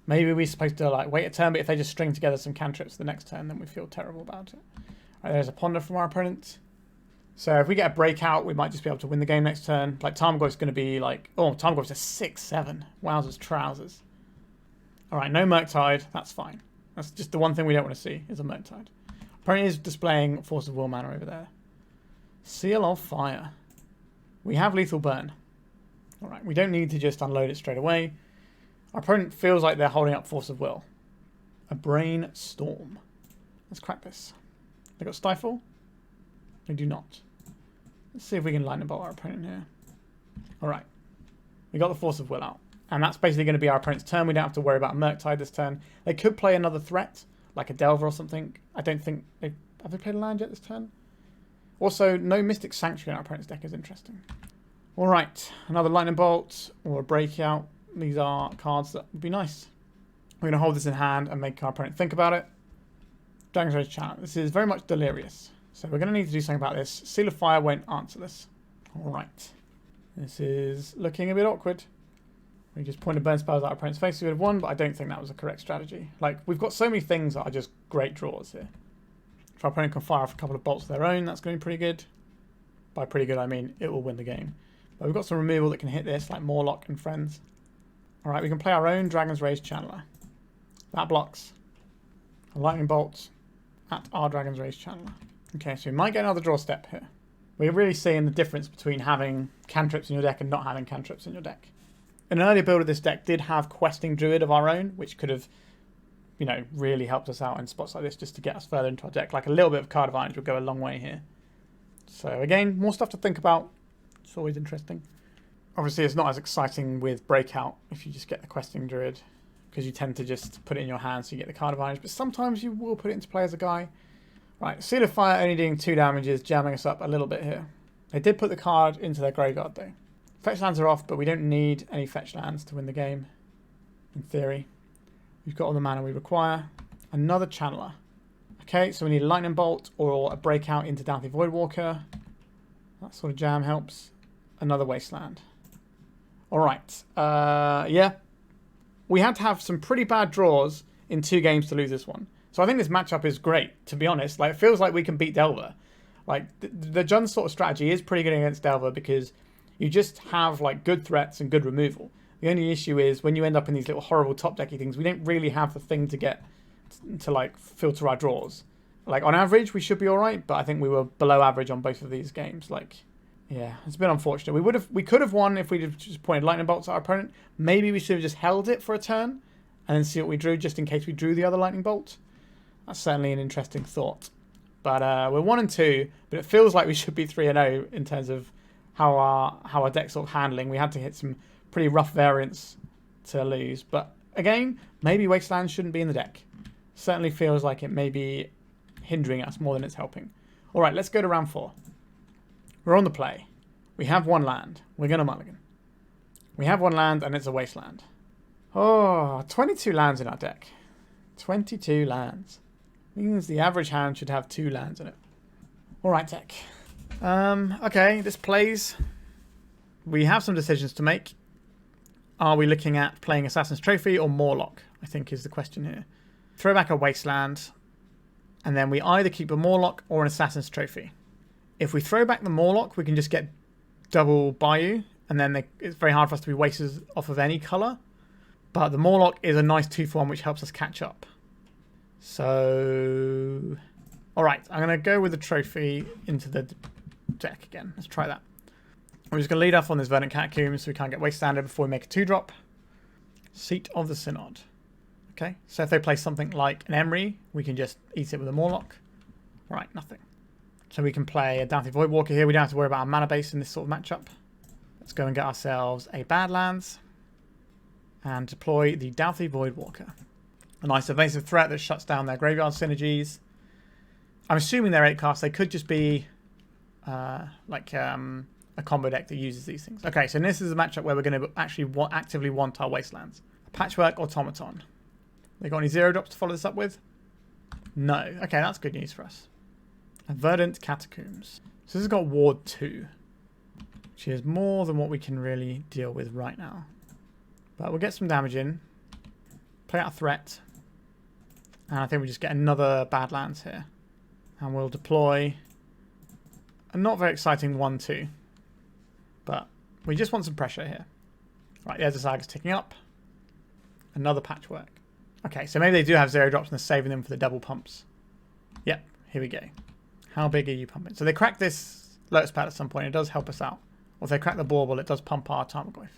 Maybe we're supposed to like wait a turn, but if they just string together some cantrips the next turn, then we feel terrible about it. Right, there's a ponder from our opponent. So if we get a breakout, we might just be able to win the game next turn. Like Tarmogoyf's going to be like, oh, Tarmogoyf's a 6-7. Wowzers, trousers. All right, no Murktide. That's fine. That's just the one thing we don't want to see is a Murktide. Opponent is displaying Force of Will mana over there. Seal of Fire. We have Lethal Burn. All right, we don't need to just unload it straight away. Our opponent feels like they're holding up Force of Will. A Brainstorm. Let's crack this. They got Stifle? They do not. Let's see if we can lightning bolt our opponent here. Alright. We got the Force of Will out. And that's basically going to be our opponent's turn. We don't have to worry about a Murktide this turn. They could play another threat, like a Delver or something. I don't think they... Have they played a land yet this turn? Also, no Mystic Sanctuary in our opponent's deck is interesting. Alright. Another lightning bolt or a breakout. These are cards that would be nice. We're going to hold this in hand and make our opponent think about it. Dragon's Rage Channel. This is very much delirious. So we're going to need to do something about this. Seal of Fire won't answer this. Alright. This is looking a bit awkward. We just pointed burn spells at our opponent's face. We would have won, but I don't think that was a correct strategy. Like, we've got so many things that are just great draws here. If our opponent can fire off a couple of bolts of their own, that's going to be pretty good. By pretty good, I mean it will win the game. But we've got some removal that can hit this, like Mawloc and friends. Alright, we can play our own Dragon's Rage Channeler. That blocks. A lightning bolt at our Dragon's Rage Channeler. Okay, so we might get another draw step here. We're really seeing the difference between having cantrips in your deck and not having cantrips in your deck. An earlier build of this deck did have Questing Druid of our own, which could have, you know, really helped us out in spots like this just to get us further into our deck. Like a little bit of card advantage would go a long way here. So again, more stuff to think about. It's always interesting. Obviously, it's not as exciting with Breakout if you just get the Questing Druid, because you tend to just put it in your hand so you get the card advantage. But sometimes you will put it into play as a guy. Right, Seal of Fire only doing 2 damages, jamming us up a little bit here. They did put the card into their graveyard though. Fetch lands are off, but we don't need any fetch lands to win the game, in theory. We've got all the mana we require. Another Channeler. Okay, so we need a Lightning Bolt or a Breakout into Dauthi Voidwalker. That sort of jam helps. Another Wasteland. Alright, yeah. We had to have some pretty bad draws in 2 games to lose this one. So I think this matchup is great, to be honest. Like, it feels like we can beat Delver. Like, the Jund sort of strategy is pretty good against Delver because you just have, like, good threats and good removal. The only issue is when you end up in these little horrible top-decky things, we don't really have the thing to get to, like, filter our draws. Like, on average, we should be alright, but I think we were below average on both of these games. Like, yeah, it's a bit unfortunate. We could have won if we'd have just pointed lightning bolts at our opponent. Maybe we should have just held it for a turn and then see what we drew, just in case we drew the other lightning bolt. That's certainly an interesting thought. But we're 1-2, but it feels like we should be 3-0 in terms of how our deck's sort of handling. We had to hit some pretty rough variants to lose. But again, maybe Wasteland shouldn't be in the deck. Certainly feels like it may be hindering us more than it's helping. All right, let's go to round 4. We're on the play. We have 1 land. We're going to mulligan. We have 1 land, and it's a Wasteland. Oh, 22 lands in our deck. 22 lands. Means the average hand should have 2 lands in it. Alright, deck. Okay, this plays. We have some decisions to make. Are we looking at playing Assassin's Trophy or Mawloc? I think is the question here. Throw back a Wasteland, and then we either keep a Mawloc or an Assassin's Trophy. If we throw back the Mawloc, we can just get double Bayou, and then it's very hard for us to be wasted off of any colour. But the Mawloc is a nice 2-for-1 which helps us catch up. So, alright, I'm going to go with the trophy into the deck again. Let's try that. We're just going to lead off on this Verdant Catacombs so we can't get Wastelander before we make a 2-drop. Seat of the Synod. Okay, so if they play something like an Emery, we can just eat it with a Mawloc. Right, nothing. So we can play a Dauthi Voidwalker here. We don't have to worry about our mana base in this sort of matchup. Let's go and get ourselves a Badlands and deploy the Dauthi Voidwalker. A nice evasive threat that shuts down their graveyard synergies. I'm assuming they're 8 casts. They could just be like a combo deck that uses these things. Okay, so this is a matchup where we're going to actually actively want our Wastelands. A Patchwork Automaton. They got any 0 drops to follow this up with? No. Okay, that's good news for us. A Verdant Catacombs. So this has got Ward 2. Which is more than what we can really deal with right now. But we'll get some damage in. Play out a threat. And I think we just get another Badlands here. And we'll deploy a not very exciting 1-2. But we just want some pressure here. Right, the Saga's ticking up. Another Patchwork. Okay, so maybe they do have 0 drops and they're saving them for the double pumps. Yep, here we go. How big are you pumping? So they crack this Lotus Pad at some point. It does help us out. Or if they crack the Bauble, it does pump our Tarmogoyf.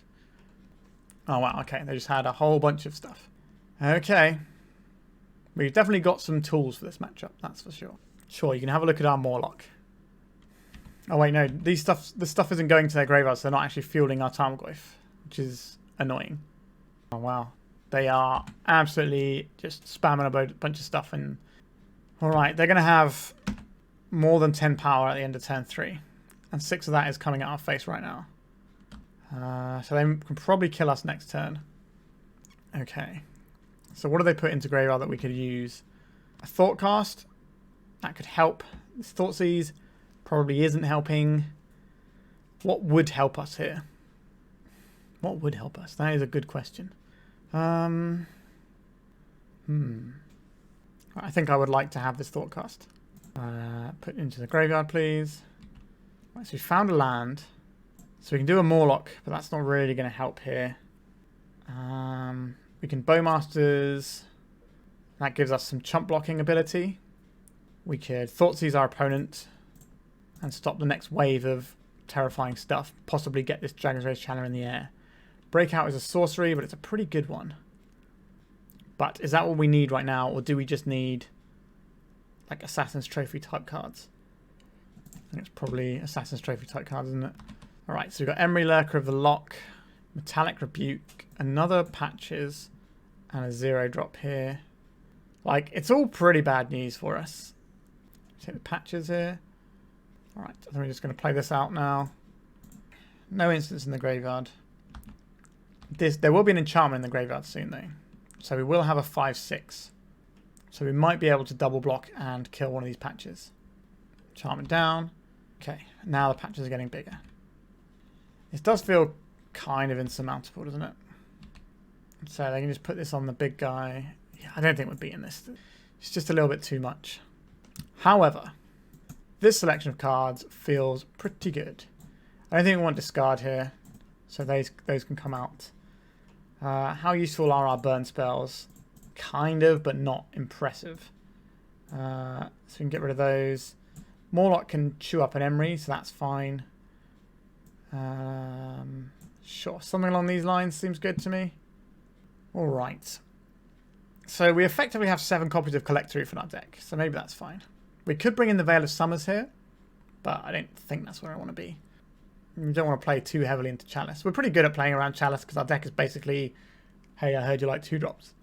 Oh, wow. Okay, they just had a whole bunch of stuff. Okay. We've definitely got some tools for this matchup, that's for sure. Sure, you can have a look at our Mawloc. Oh, wait, no. The stuff isn't going to their graveyards, so they're not actually fueling our Tarmogoyf, which is annoying. Oh, wow. They are absolutely just spamming a bunch of stuff. And alright, they're going to have more than 10 power at the end of turn 3. And 6 of that is coming at our face right now. So they can probably kill us next turn. Okay. So what do they put into graveyard that we could use? A Thoughtcast. That could help. This Thoughtseize probably isn't helping. What would help us here? What would help us? That is a good question. I think I would like to have this Thoughtcast. Put into the graveyard, please. Right, so we found a land. So we can do a Mawloc, but that's not really going to help here. We can Bowmasters. That gives us some chump blocking ability. We could Thoughtseize our opponent and stop the next wave of terrifying stuff. Possibly get this Dragon's Rage Channeler in the air. Breakout is a sorcery, but it's a pretty good one. But is that what we need right now, or do we just need like Assassin's Trophy type cards? I think it's probably Assassin's Trophy type cards, isn't it? Alright, so we've got Emery Lurker of the Lock, Metallic Rebuke, another Patches, and a 0 drop here. Like, it's all pretty bad news for us. Take the Patches here. Alright, I think we're just going to play this out now. No instants in the graveyard. There will be an enchantment in the graveyard soon, though. So we will have a 5/6. So we might be able to double block and kill one of these Patches. Enchantment down. Okay, now the Patches are getting bigger. This does feel kind of insurmountable, doesn't it? So they can just put this on the big guy. Yeah, I don't think we're beating this. It's just a little bit too much. However, this selection of cards feels pretty good. I don't think we want discard here. So those can come out. How useful are our burn spells? Kind of, but not impressive. So we can get rid of those. Mawloc can chew up an Emery, so that's fine. Sure, something along these lines seems good to me. Alright. So we effectively have 7 copies of Collector Ouphe in our deck, so maybe that's fine. We could bring in the Veil of Summers here, but I don't think that's where I want to be. We don't want to play too heavily into Chalice. We're pretty good at playing around Chalice because our deck is basically, hey, I heard you like 2 drops.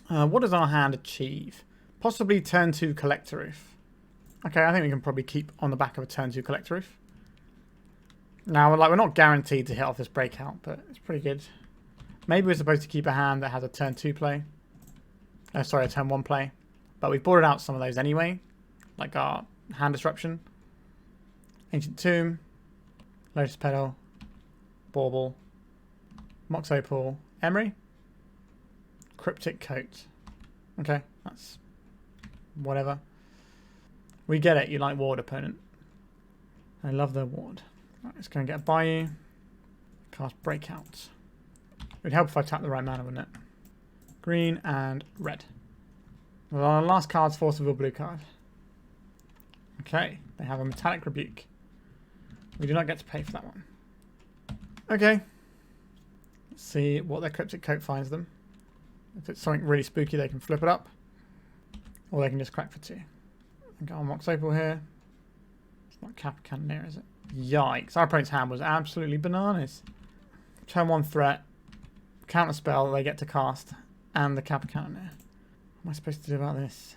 What does our hand achieve? Possibly turn 2 Collector Ouphe. Okay, I think we can probably keep on the back of a turn 2 Collector Ouphe. Now, like, we're not guaranteed to hit off this breakout, but it's pretty good. Maybe we're supposed to keep a hand that has a turn 2 play. Sorry, a turn 1 play. But we've boarded out some of those anyway. Like our Hand Disruption. Ancient Tomb. Lotus Petal. Bauble. Mox Opal. Emery. Cryptic Coat. Okay, that's whatever. We get it, you like Ward, opponent. I love the Ward. Right, let's go and get a Bayou. Cast Breakout. It would help if I tapped the right mana, wouldn't it? Green and red. Well, our last card's Force of Vigor blue card. Okay, they have a Metallic Rebuke. We do not get to pay for that one. Okay. Let's see what their Cryptic Coat finds them. If it's something really spooky, they can flip it up. Or they can just crack for 2. I've got a Mox Opal here. It's not Cap Cannoneer, is it? Yikes. Our opponent's hand was absolutely bananas. Turn 1 threat. Counter spell they get to cast. And the Kappa counter. What am I supposed to do about this?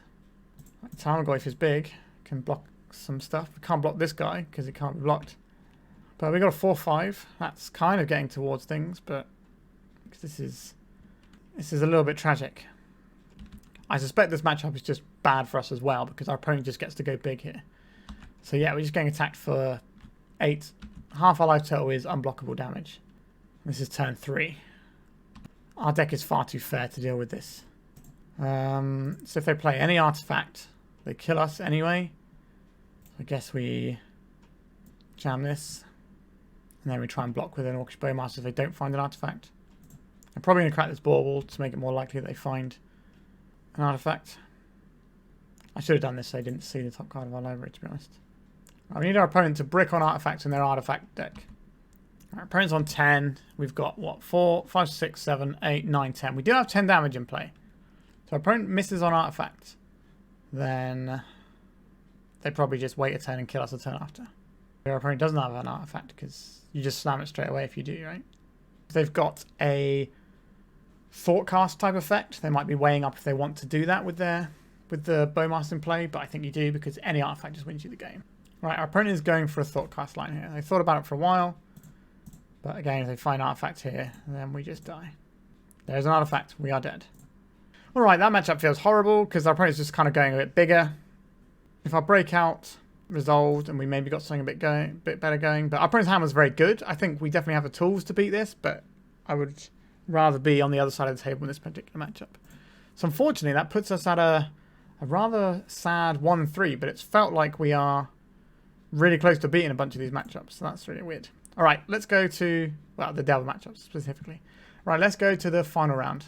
Right, Tarmogoyf is big. Can block some stuff. We can't block this guy because he can't be blocked. But we got a 4-5. That's kind of getting towards things, but this is a little bit tragic. I suspect this matchup is just bad for us as well because our opponent just gets to go big here. So yeah, we're just getting attacked for 8. Half our life total is unblockable damage. This is turn 3. Our deck is far too fair to deal with this. So if they play any artifact, they kill us anyway. I guess we jam this. And then we try and block with an Orcish Bowmasters if they don't find an artifact. I'm probably going to crack this bauble to make it more likely that they find an artifact. I should have done this so I didn't see the top card of our library, to be honest. Right, we need our opponent to brick on artifacts in their artifact deck. Our opponent's on 10. We've got, what, 4, 5, 6, 7, 8, 9, 10. We do have 10 damage in play. So our opponent misses on artifact. Then they probably just wait a turn and kill us a turn after. Our opponent doesn't have an artifact because you just slam it straight away if you do, right? If they've got a Thoughtcast type effect, they might be weighing up if they want to do that with the Bowmaster in play, but I think you do because any artifact just wins you the game. Right, our opponent is going for a Thoughtcast line here. They thought about it for a while, but again, if they find an artifact here, then we just die. There's an artifact. We are dead. Alright, that matchup feels horrible because our opponent's just kind of going a bit bigger. If our breakout resolved and we maybe got something a bit better going, but our opponent's hand was very good. I think we definitely have the tools to beat this, but I would rather be on the other side of the table in this particular matchup. So unfortunately, that puts us at a rather sad 1-3, but it's felt like we are really close to beating a bunch of these matchups, so that's really weird. All right, let's go to, well, the Devil matchups specifically. Right, let's go to the final round.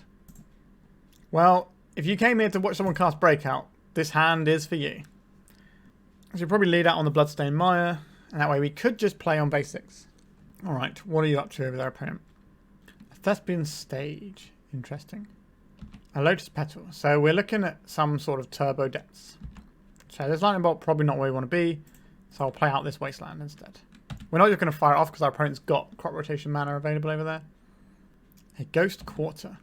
Well, if you came here to watch someone cast Breakout, this hand is for you. So you probably lead out on the Bloodstained Mire, and that way we could just play on basics. All right, what are you up to over there, opponent? A Thespian Stage, interesting. A Lotus Petal, so we're looking at some sort of turbo depths. So this Lightning Bolt probably not where we want to be, so I'll play out this Wasteland instead. We're not just going to fire it off because our opponent's got crop rotation mana available over there. A Ghost Quarter.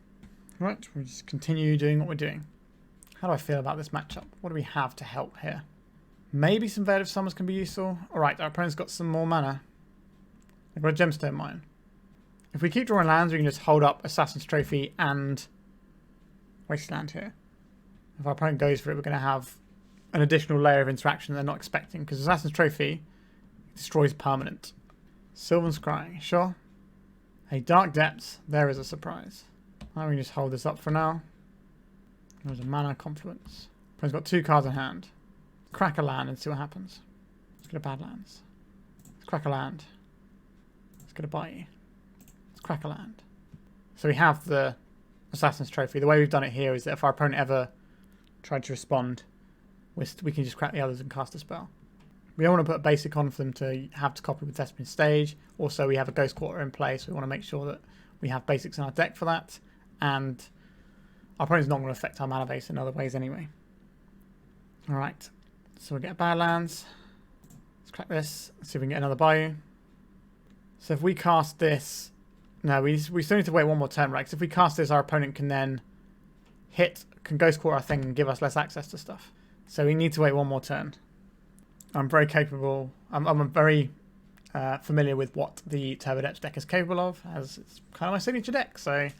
Right, we'll just continue doing what we're doing. How do I feel about this matchup? What do we have to help here? Maybe some Veil of Summers can be useful. Alright, our opponent's got some more mana. They've got a Gemstone Mine. If we keep drawing lands, we can just hold up Assassin's Trophy and Wasteland here. If our opponent goes for it, we're going to have an additional layer of interaction they're not expecting, because Assassin's Trophy destroys permanent. Sylvan Scrying, sure. A Dark Depths, there is a surprise. Now we can just hold this up for now. There's a Mana Confluence. Opponent's got 2 cards in hand. Crack a land and see what happens. Let's go to Badlands. Let's crack a land. Let's go to Bayou. Let's crack a land. So we have the Assassin's Trophy. The way we've done it here is that if our opponent ever tried to respond, we can just crack the others and cast a spell. We don't want to put a basic on for them to have to copy with Thespian Stage. Also, we have a Ghost Quarter in place, so we want to make sure that we have basics in our deck for that. And our opponent's not going to affect our mana base in other ways anyway. Alright, so we'll get Badlands. Let's crack this. Let's see if we can get another Bayou. So if we cast this... No, we still need to wait one more turn, right? Because if we cast this, our opponent can then can Ghost Quarter our thing and give us less access to stuff. So we need to wait one more turn. I'm very capable. I'm very familiar with what the Turbo Depths deck is capable of, as it's kind of my signature deck. So if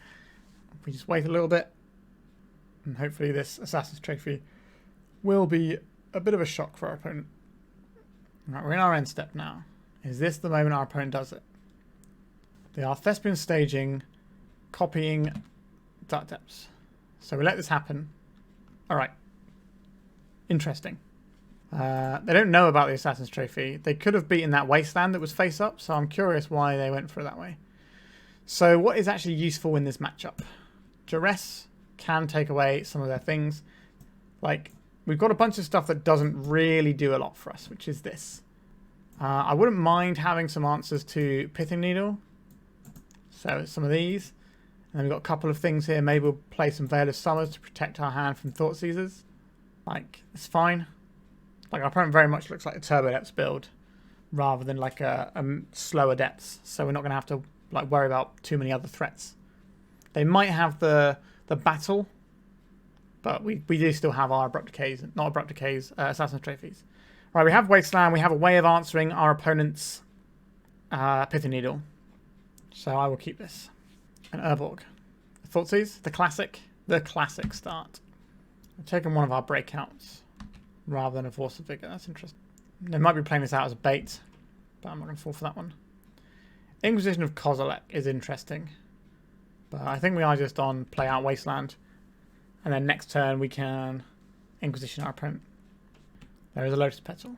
we just wait a little bit, and hopefully this Assassin's Trophy will be a bit of a shock for our opponent. Right, we're in our end step now. Is this the moment our opponent does it? They are Thespian Staging, copying Dark Depths. So we let this happen. Alright. Interesting. They don't know about the Assassin's Trophy. They could have beaten that Wasteland that was face up, so I'm curious why they went for it that way. So what is actually useful in this matchup? Duress can take away some of their things. Like, we've got a bunch of stuff that doesn't really do a lot for us, which is this. I wouldn't mind having some answers to Pithing Needle. So some of these. And then we've got a couple of things here. Maybe we'll play some Veil of Summers to protect our hand from Thoughtseizes. Like, it's fine. Like, our opponent very much looks like a Turbo Depths build. rather than like a slower depths. So we're not going to have to like worry about too many other threats. They might have the battle, but we do still have our abrupt decays, not abrupt decays, assassin's trophies. Right, we have Wasteland. We have a way of answering our opponent's Pithing Needle. So I will keep this. An Urborg. Thoughtseize, the classic start. I've taken one of our breakouts rather than a Force of Vigor. That's interesting. They might be playing this out as a bait, but I'm not going to fall for that one. Inquisition of Kozilek is interesting, but I think we are just on play out Wasteland, and then next turn we can Inquisition our opponent. There is a Lotus Petal.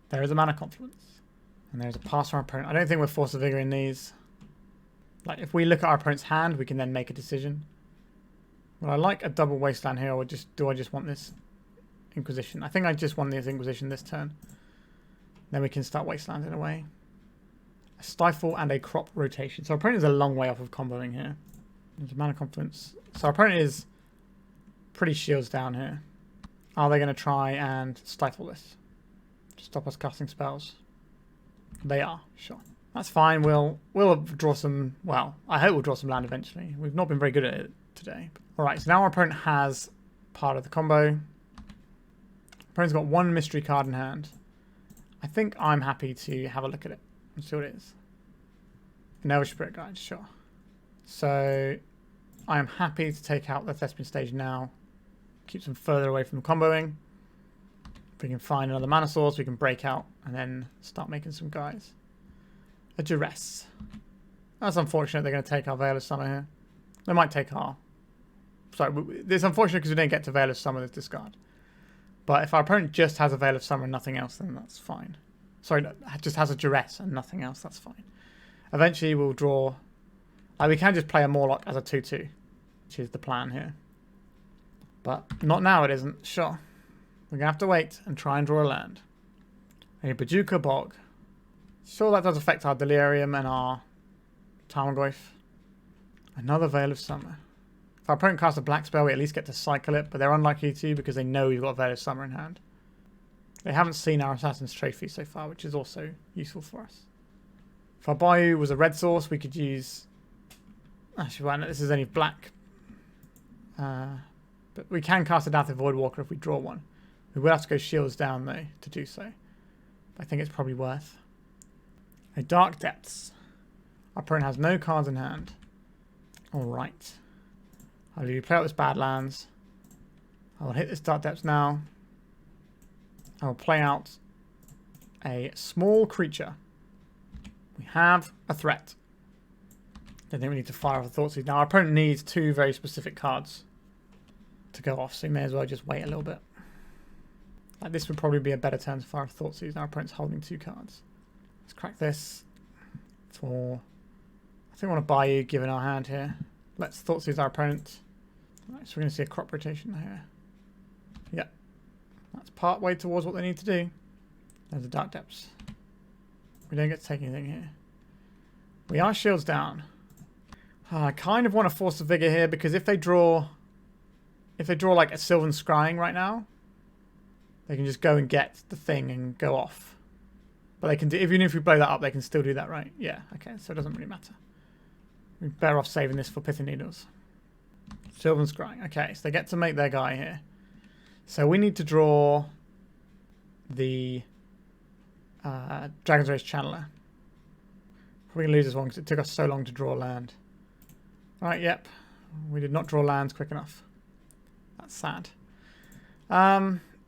There is a Mana Confluence. And there is a pass from our opponent. I don't think we're Force of Vigor in these. Like, if we look at our opponent's hand, we can then make a decision. Well, I like a double Wasteland here, or do I just want this Inquisition? I think I just want this Inquisition this turn. Then we can start Wasteland in a way. A Stifle and a Crop Rotation. So our opponent is a long way off of comboing here. There's a Mana Confluence. So our opponent is pretty shields down here. Are they going to try and stifle this to stop us casting spells? They are, sure. That's fine. We'll draw some. Well, I hope we'll draw some land eventually. We've not been very good at it today. All right, so now our opponent has part of the combo. Opponent's got one mystery card in hand. I think I'm happy to have a look at it and see what it is. Nova Spirit Guide, sure. So I am happy to take out the Thespian Stage now. Keeps them further away from comboing. If we can find another mana source, we can break out and then start making some guys. A Duress. That's unfortunate they're going to take our Veil of Summer here. They might take our... Sorry, it's unfortunate because we didn't get to Veil of Summer this discard. But if our opponent just has a Veil of Summer and nothing else, then that's fine. Sorry, no, just has a Duress and nothing else, that's fine. Eventually we'll draw... we can just play a Mawloc as a 2-2, which is the plan here. But not now, it isn't. Sure. We're going to have to wait and try and draw a land. A Bajuka Bog. Sure, that does affect our Delirium and our Tarmogoyf. Another Veil of Summer. If our opponent casts a black spell, we at least get to cycle it, but they're unlikely to because they know we've got a Veil of Summer in hand. They haven't seen our Assassin's Trophy so far, which is also useful for us. If our Bayou was a red source, we could use... Actually, well, no, this is only black. But we can cast a Dauthi Voidwalker if we draw one. We will have to go shields down, though, to do so. But I think it's probably worth. A Dark Depths. Our opponent has no cards in hand. Alright. I'll play out this Badlands. I will hit this Dark Depths now. I will play out a small creature. We have a threat. I think we need to fire off the Thoughtseize. Now, our opponent needs two very specific cards to go off, so you may as well just wait a little bit. Like, this would probably be a better turn to fire off Thoughtseize. Our opponent's holding two cards. Let's crack this for... I think I want to Bayou given our hand here. Let's Thoughtseize our opponent. Right, so we're going to see a crop rotation here. Yep. That's part way towards what they need to do. There's the Dark Depths. We don't get to take anything here. We are shields down. I kind of want to Force of Vigor here because if they draw like a Sylvan Scrying right now, they can just go and get the thing and go off. But they can do, even if we blow that up, they can still do that, right? Yeah, okay, so it doesn't really matter. We're better off saving this for Pithing Needles. Sylvan Scrying. Okay, so they get to make their guy here. So we need to draw the Dragon's Race Channeler. Probably going to lose this one because it took us so long to draw land. Alright, yep. We did not draw lands quick enough. That's sad.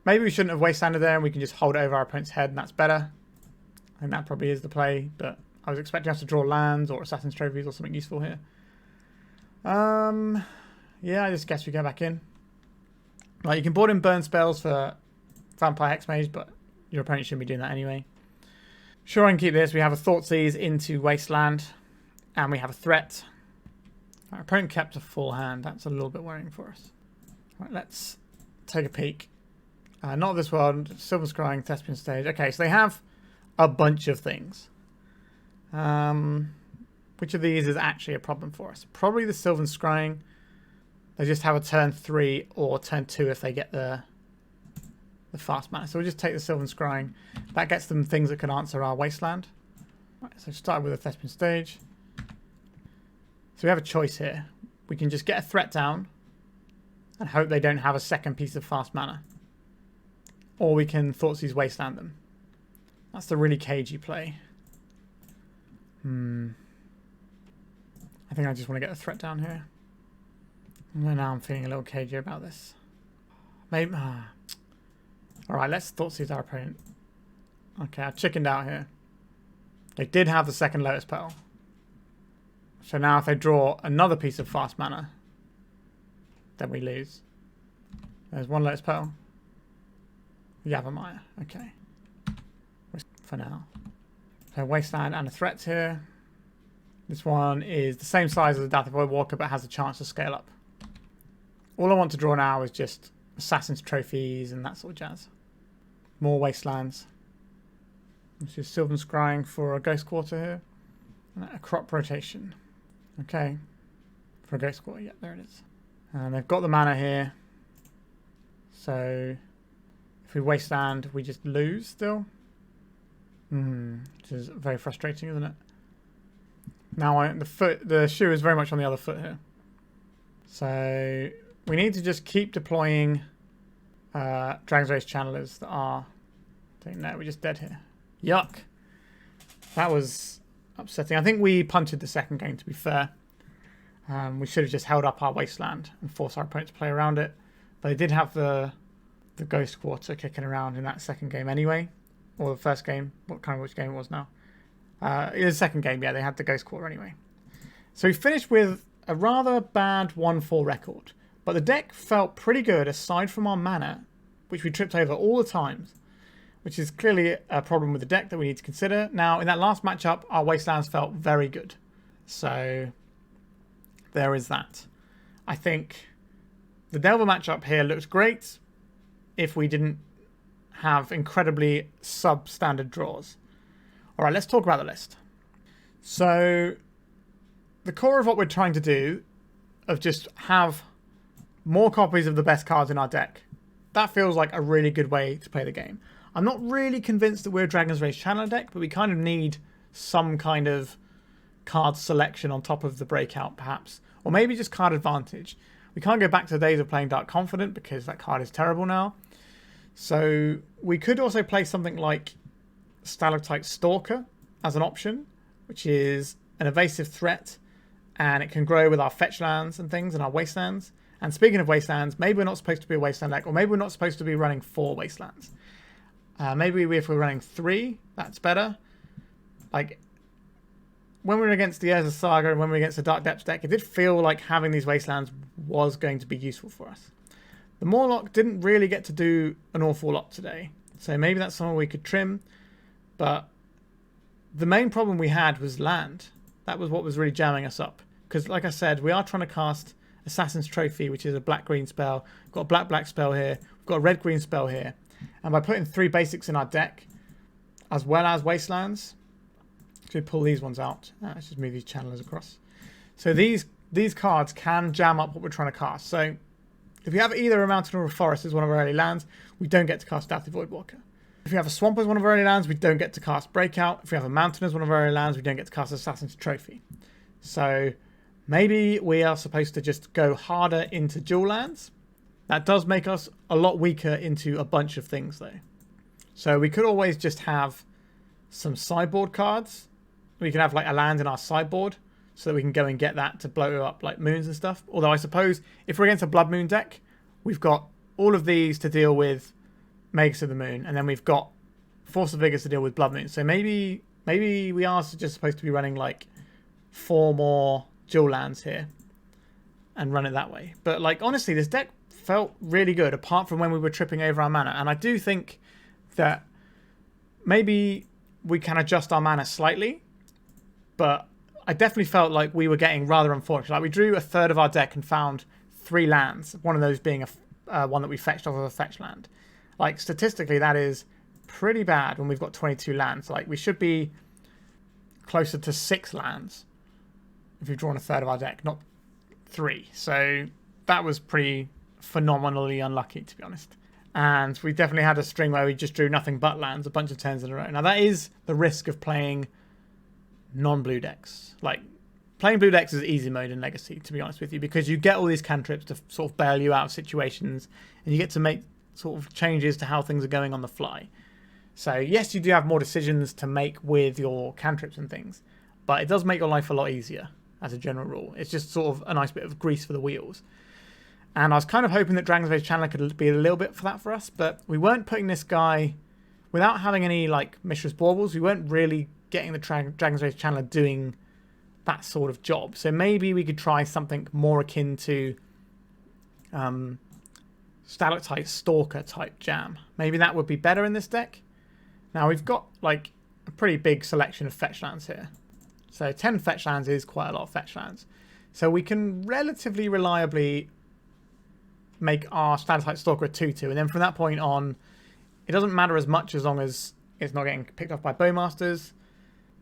Maybe we shouldn't have Wastelanded there and we can just hold it over our opponent's head and that's better. I think that probably is the play, but I was expecting us to draw lands or Assassin's Trophies or something useful here. Yeah, I just guess we go back in. Like, you can board in burn spells for Vampire Hexmage, but your opponent shouldn't be doing that anyway. Sure, I can keep this. We have a Thoughtseize into Wasteland, and we have a threat. Our opponent kept a full hand. That's a little bit worrying for us. Right, let's take a peek. Not this world. Silver Scrying, Thespian Stage. Okay, so they have a bunch of things. Which of these is actually a problem for us? Probably the Sylvan Scrying. They just have a turn 3 or turn 2 if they get the the fast mana. So we'll just take the Sylvan Scrying. That gets them things that can answer our Wasteland. Right, so start with a Thespian Stage. So we have a choice here. We can just get a threat down and hope they don't have a second piece of fast mana. Or we can Thoughtseize Wasteland them. That's the really cagey play. I think I just want to get the threat down here. And now I'm feeling a little cagey about this. Maybe. Alright, let's Thoughtseize our opponent. Okay, I've chickened out here. They did have the second Lotus Petal. So now if they draw another piece of fast mana, then we lose. There's one Lotus Petal. Yavimaya. Okay. For now. So Wasteland and a threat here. This one is the same size as the Dauthi Voidwalker, but has a chance to scale up. All I want to draw now is just Assassin's Trophies and that sort of jazz. More Wastelands. This is Sylvan Scrying for a Ghost Quarter here. And a Crop Rotation. Okay. For a Ghost Quarter, yeah, there it is. And they've got the mana here. So if we Wasteland, we just lose still. Which is very frustrating, isn't it? Now the shoe is very much on the other foot here. So we need to just keep deploying Dragon's Race Channelers that are... No, we're just dead here. Yuck. That was upsetting. I think we punted the second game, to be fair. We should have just held up our Wasteland and forced our opponent to play around it. But they did have the Ghost Quarter kicking around in that second game anyway. Or the first game. Which game it was now. It was the second game, yeah. They had the Ghost Quarter anyway. So we finished with a rather bad 1-4 record. But the deck felt pretty good aside from our mana, which we tripped over all the times. Which is clearly a problem with the deck that we need to consider. Now, in that last matchup, our Wastelands felt very good. So there is that. I think the Delver matchup here looks great if we didn't have incredibly substandard draws. All right, let's talk about the list. So the core of what we're trying to do of just have more copies of the best cards in our deck, that feels like a really good way to play the game. I'm not really convinced that we're a Dragon's Race Channeler deck, but we kind of need some kind of card selection on top of the breakout, perhaps. Or maybe just card advantage. We can't go back to the days of playing Dark Confident because that card is terrible now. So we could also play something like Stalactite Stalker as an option, which is an evasive threat, and it can grow with our fetch lands and things and our Wastelands. And speaking of Wastelands, maybe we're not supposed to be a Wasteland deck, or maybe we're not supposed to be running 4 Wastelands. Maybe if we're running 3, that's better. Like, when we were against the Urza Saga and when we were against the Dark Depths deck, it did feel like having these Wastelands was going to be useful for us. The Mawloc didn't really get to do an awful lot today, so maybe that's something we could trim. But the main problem we had was land. That was what was really jamming us up. Because, like I said, we are trying to cast Assassin's Trophy, which is a black-green spell. We've got a black-black spell here. We've got a red-green spell here. And by putting 3 basics in our deck, as well as Wastelands, so we pull these ones out. Let's just move these channelers across. So these cards can jam up what we're trying to cast. So if we have either a mountain or a forest as one of our early lands, we don't get to cast Dauthi Voidwalker. If we have a swamp as one of our early lands, we don't get to cast Breakout. If we have a mountain as one of our early lands, we don't get to cast Assassin's Trophy. So maybe we are supposed to just go harder into dual lands. That does make us a lot weaker into a bunch of things, though. So we could always just have some sideboard cards. We can have like a land in our sideboard so that we can go and get that to blow up like moons and stuff. Although I suppose if we're against a Blood Moon deck, we've got all of these to deal with Magus of the Moon, and then we've got Force of Vigor to deal with Blood Moon. So maybe we are just supposed to be running like 4 more dual lands here and run it that way. But like honestly, this deck felt really good apart from when we were tripping over our mana, and I do think that maybe we can adjust our mana slightly, but I definitely felt like we were getting rather unfortunate. Like we drew a third of our deck and found 3 lands, one of those being one that we fetched off of a fetch land. Like statistically that is pretty bad when we've got 22 lands. Like we should be closer to 6 lands if we've drawn a third of our deck, not 3. So that was pretty phenomenally unlucky, to be honest. And we definitely had a string where we just drew nothing but lands a bunch of turns in a row. Now that is the risk of playing non-blue decks. Like, playing blue decks is easy mode in Legacy, to be honest with you, because you get all these cantrips to sort of bail you out of situations, and you get to make sort of changes to how things are going on the fly. So yes, you do have more decisions to make with your cantrips and things, but it does make your life a lot easier as a general rule. It's just sort of a nice bit of grease for the wheels. And I was kind of hoping that Dragon's Rage Channeler could be a little bit for that for us, but we weren't putting this guy, without having any like Mishra's Baubles, we weren't really getting the Dragon's Rage Channeler doing that sort of job. So maybe we could try something more akin to Stalactite Stalker type jam. Maybe that would be better in this deck. Now we've got like a pretty big selection of fetch lands here. So 10 fetch lands is quite a lot of fetch lands. So we can relatively reliably make our Stalactite Stalker a 2-2, and then from that point on, it doesn't matter as much as long as it's not getting picked off by Bowmasters.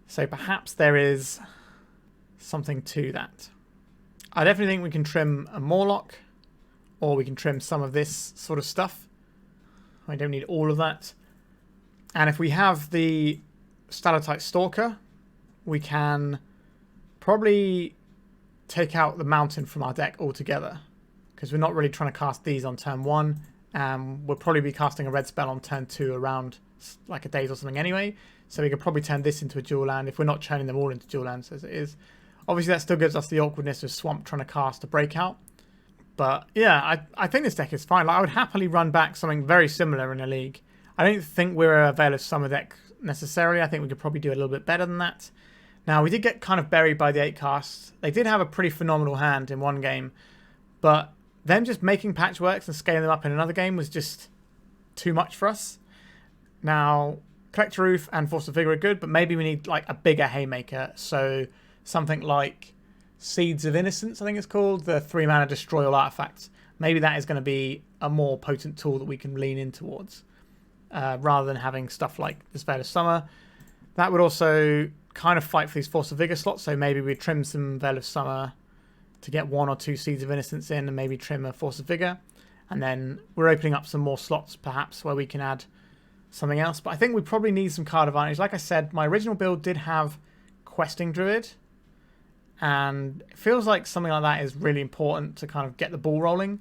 So perhaps there is something to that. I definitely think we can trim a Mawloc, or we can trim some of this sort of stuff. I don't need all of that. And if we have the Stalactite Stalker, we can probably take out the mountain from our deck altogether, because we're not really trying to cast these on turn 1, and we'll probably be casting a red spell on turn 2 around like a daze or something anyway, so we could probably turn this into a dual land if we're not turning them all into dual lands as it is. Obviously that still gives us the awkwardness of Swamp trying to cast a breakout, but yeah, I think this deck is fine. Like, I would happily run back something very similar in a league. I don't think we're a Veil of Summer deck necessarily. I think we could probably do a little bit better than that. Now, we did get kind of buried by the 8 casts. They did have a pretty phenomenal hand in one game, but them just making patchworks and scaling them up in another game was just too much for us. Now, Collector Ouphe and Force of Vigor are good, but maybe we need like a bigger haymaker. So something like Seeds of Innocence, I think it's called, the 3-mana destroy all artifacts. Maybe that is going to be a more potent tool that we can lean in towards, rather than having stuff like this Veil of Summer. That would also kind of fight for these Force of Vigor slots, so maybe we trim some Veil of Summer to get 1 or 2 Seeds of Innocence in, and maybe trim a Force of Vigor. And then we're opening up some more slots, perhaps, where we can add something else. But I think we probably need some card advantage. Like I said, my original build did have Questing Druid, and it feels like something like that is really important to kind of get the ball rolling.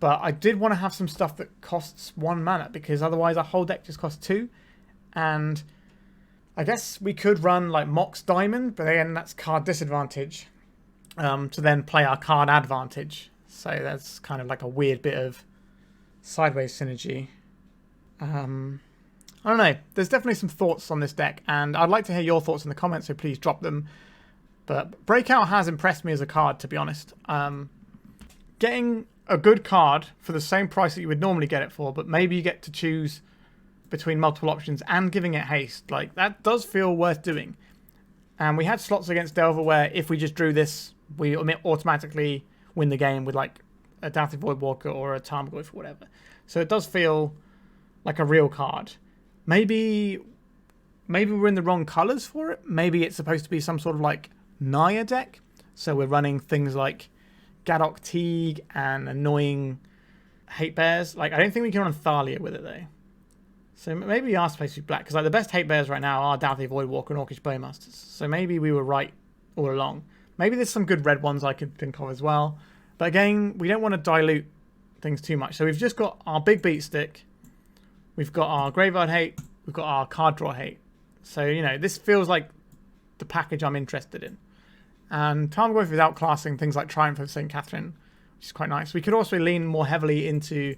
But I did want to have some stuff that costs 1 mana, because otherwise our whole deck just costs 2. And I guess we could run like Mox Diamond, but again, that's card disadvantage. To then play our card advantage. So that's kind of like a weird bit of sideways synergy. I don't know. There's definitely some thoughts on this deck, and I'd like to hear your thoughts in the comments, so please drop them. But Breakout has impressed me as a card, to be honest. Getting a good card for the same price that you would normally get it for, but maybe you get to choose between multiple options and giving it haste. Like, that does feel worth doing. And we had slots against Delver where if we just drew this, we automatically win the game with like a Dauthi Voidwalker or a Tarmogoyf or whatever. So it does feel like a real card. Maybe we're in the wrong colours for it. Maybe it's supposed to be some sort of like Naya deck. So we're running things like Gadok Teague and annoying Hate Bears. Like, I don't think we can run Thalia with it though. So maybe we are supposed to be black, because like the best Hate Bears right now are Dauthi Voidwalker and Orcish Bowmasters. So maybe we were right all along. Maybe there's some good red ones I could think of as well. But again, we don't want to dilute things too much. So we've just got our big beat stick. We've got our Graveyard Hate. We've got our Card Draw Hate. So, you know, this feels like the package I'm interested in. And Tarmogoyf is outclassing things like Triumph of St. Catherine, which is quite nice. We could also lean more heavily into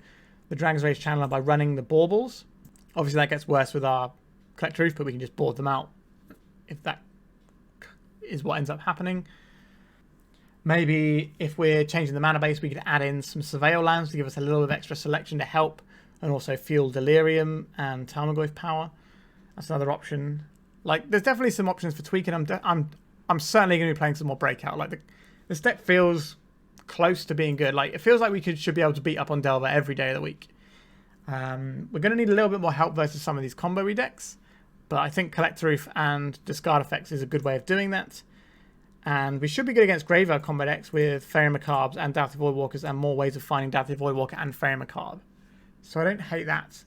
the Dragon's Rage Channeler by running the Baubles. Obviously, that gets worse with our Collector Ouphe, but we can just board them out if that is what ends up happening. Maybe if we're changing the mana base, we could add in some Surveil lands to give us a little bit of extra selection to help, and also fuel Delirium and Tarmogoyf power. That's another option. Like, there's definitely some options for tweaking. I'm certainly going to be playing some more Breakout. Like, this deck feels close to being good. Like, it feels like we should be able to beat up on Delver every day of the week. We're going to need a little bit more help versus some of these combo decks, but I think Collector Ouphe and Discard Effects is a good way of doing that. And we should be good against Graveyard combo decks with Faerie Macabres and Dauthi Voidwalkers, and more ways of finding Dauthi Voidwalker and Faerie Macabre. So I don't hate that.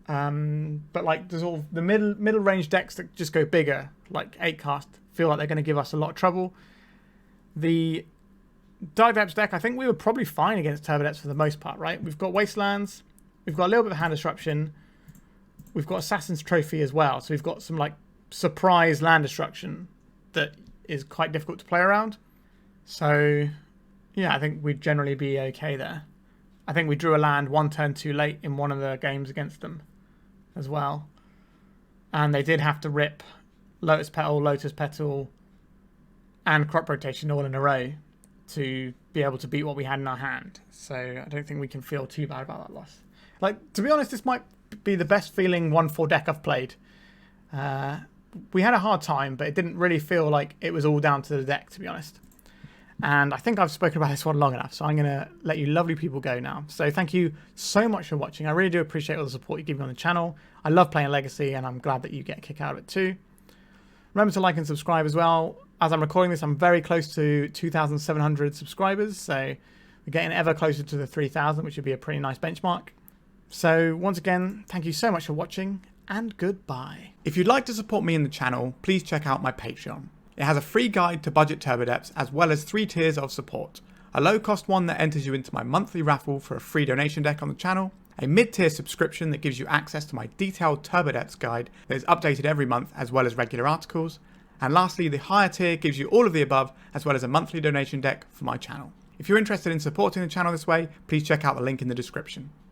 But like there's all the middle range decks that just go bigger, like 8-cast, feel like they're going to give us a lot of trouble. The Dark Depths deck, I think we were probably fine against Turbo Depths for the most part, right? We've got Wastelands, we've got a little bit of Hand Disruption, we've got Assassin's Trophy as well, so we've got some like surprise land destruction that is quite difficult to play around. So yeah, I think we'd generally be okay there. I think we drew a land 1 turn too late in one of the games against them as well. And they did have to rip Lotus Petal, and Crop Rotation all in a row to be able to beat what we had in our hand. So I don't think we can feel too bad about that loss. Like, to be honest, this might be the best feeling 1-4 deck I've played. We had a hard time, but it didn't really feel like it was all down to the deck, to be honest. And I think I've spoken about this one long enough, so I'm going to let you lovely people go now. So thank you so much for watching. I really do appreciate all the support you give me on the channel. I love playing Legacy, and I'm glad that you get a kick out of it too. Remember to like and subscribe as well. As I'm recording this, I'm very close to 2,700 subscribers, so we're getting ever closer to the 3,000, which would be a pretty nice benchmark. So once again, thank you so much for watching, and goodbye. If you'd like to support me in the channel, please check out my Patreon. It has a free guide to budget Turbo Depths, as well as 3 tiers of support. A low-cost one that enters you into my monthly raffle for a free donation deck on the channel, a mid-tier subscription that gives you access to my detailed Turbo Depths guide that is updated every month, as well as regular articles, and lastly, the higher tier gives you all of the above, as well as a monthly donation deck for my channel. If you're interested in supporting the channel this way, please check out the link in the description.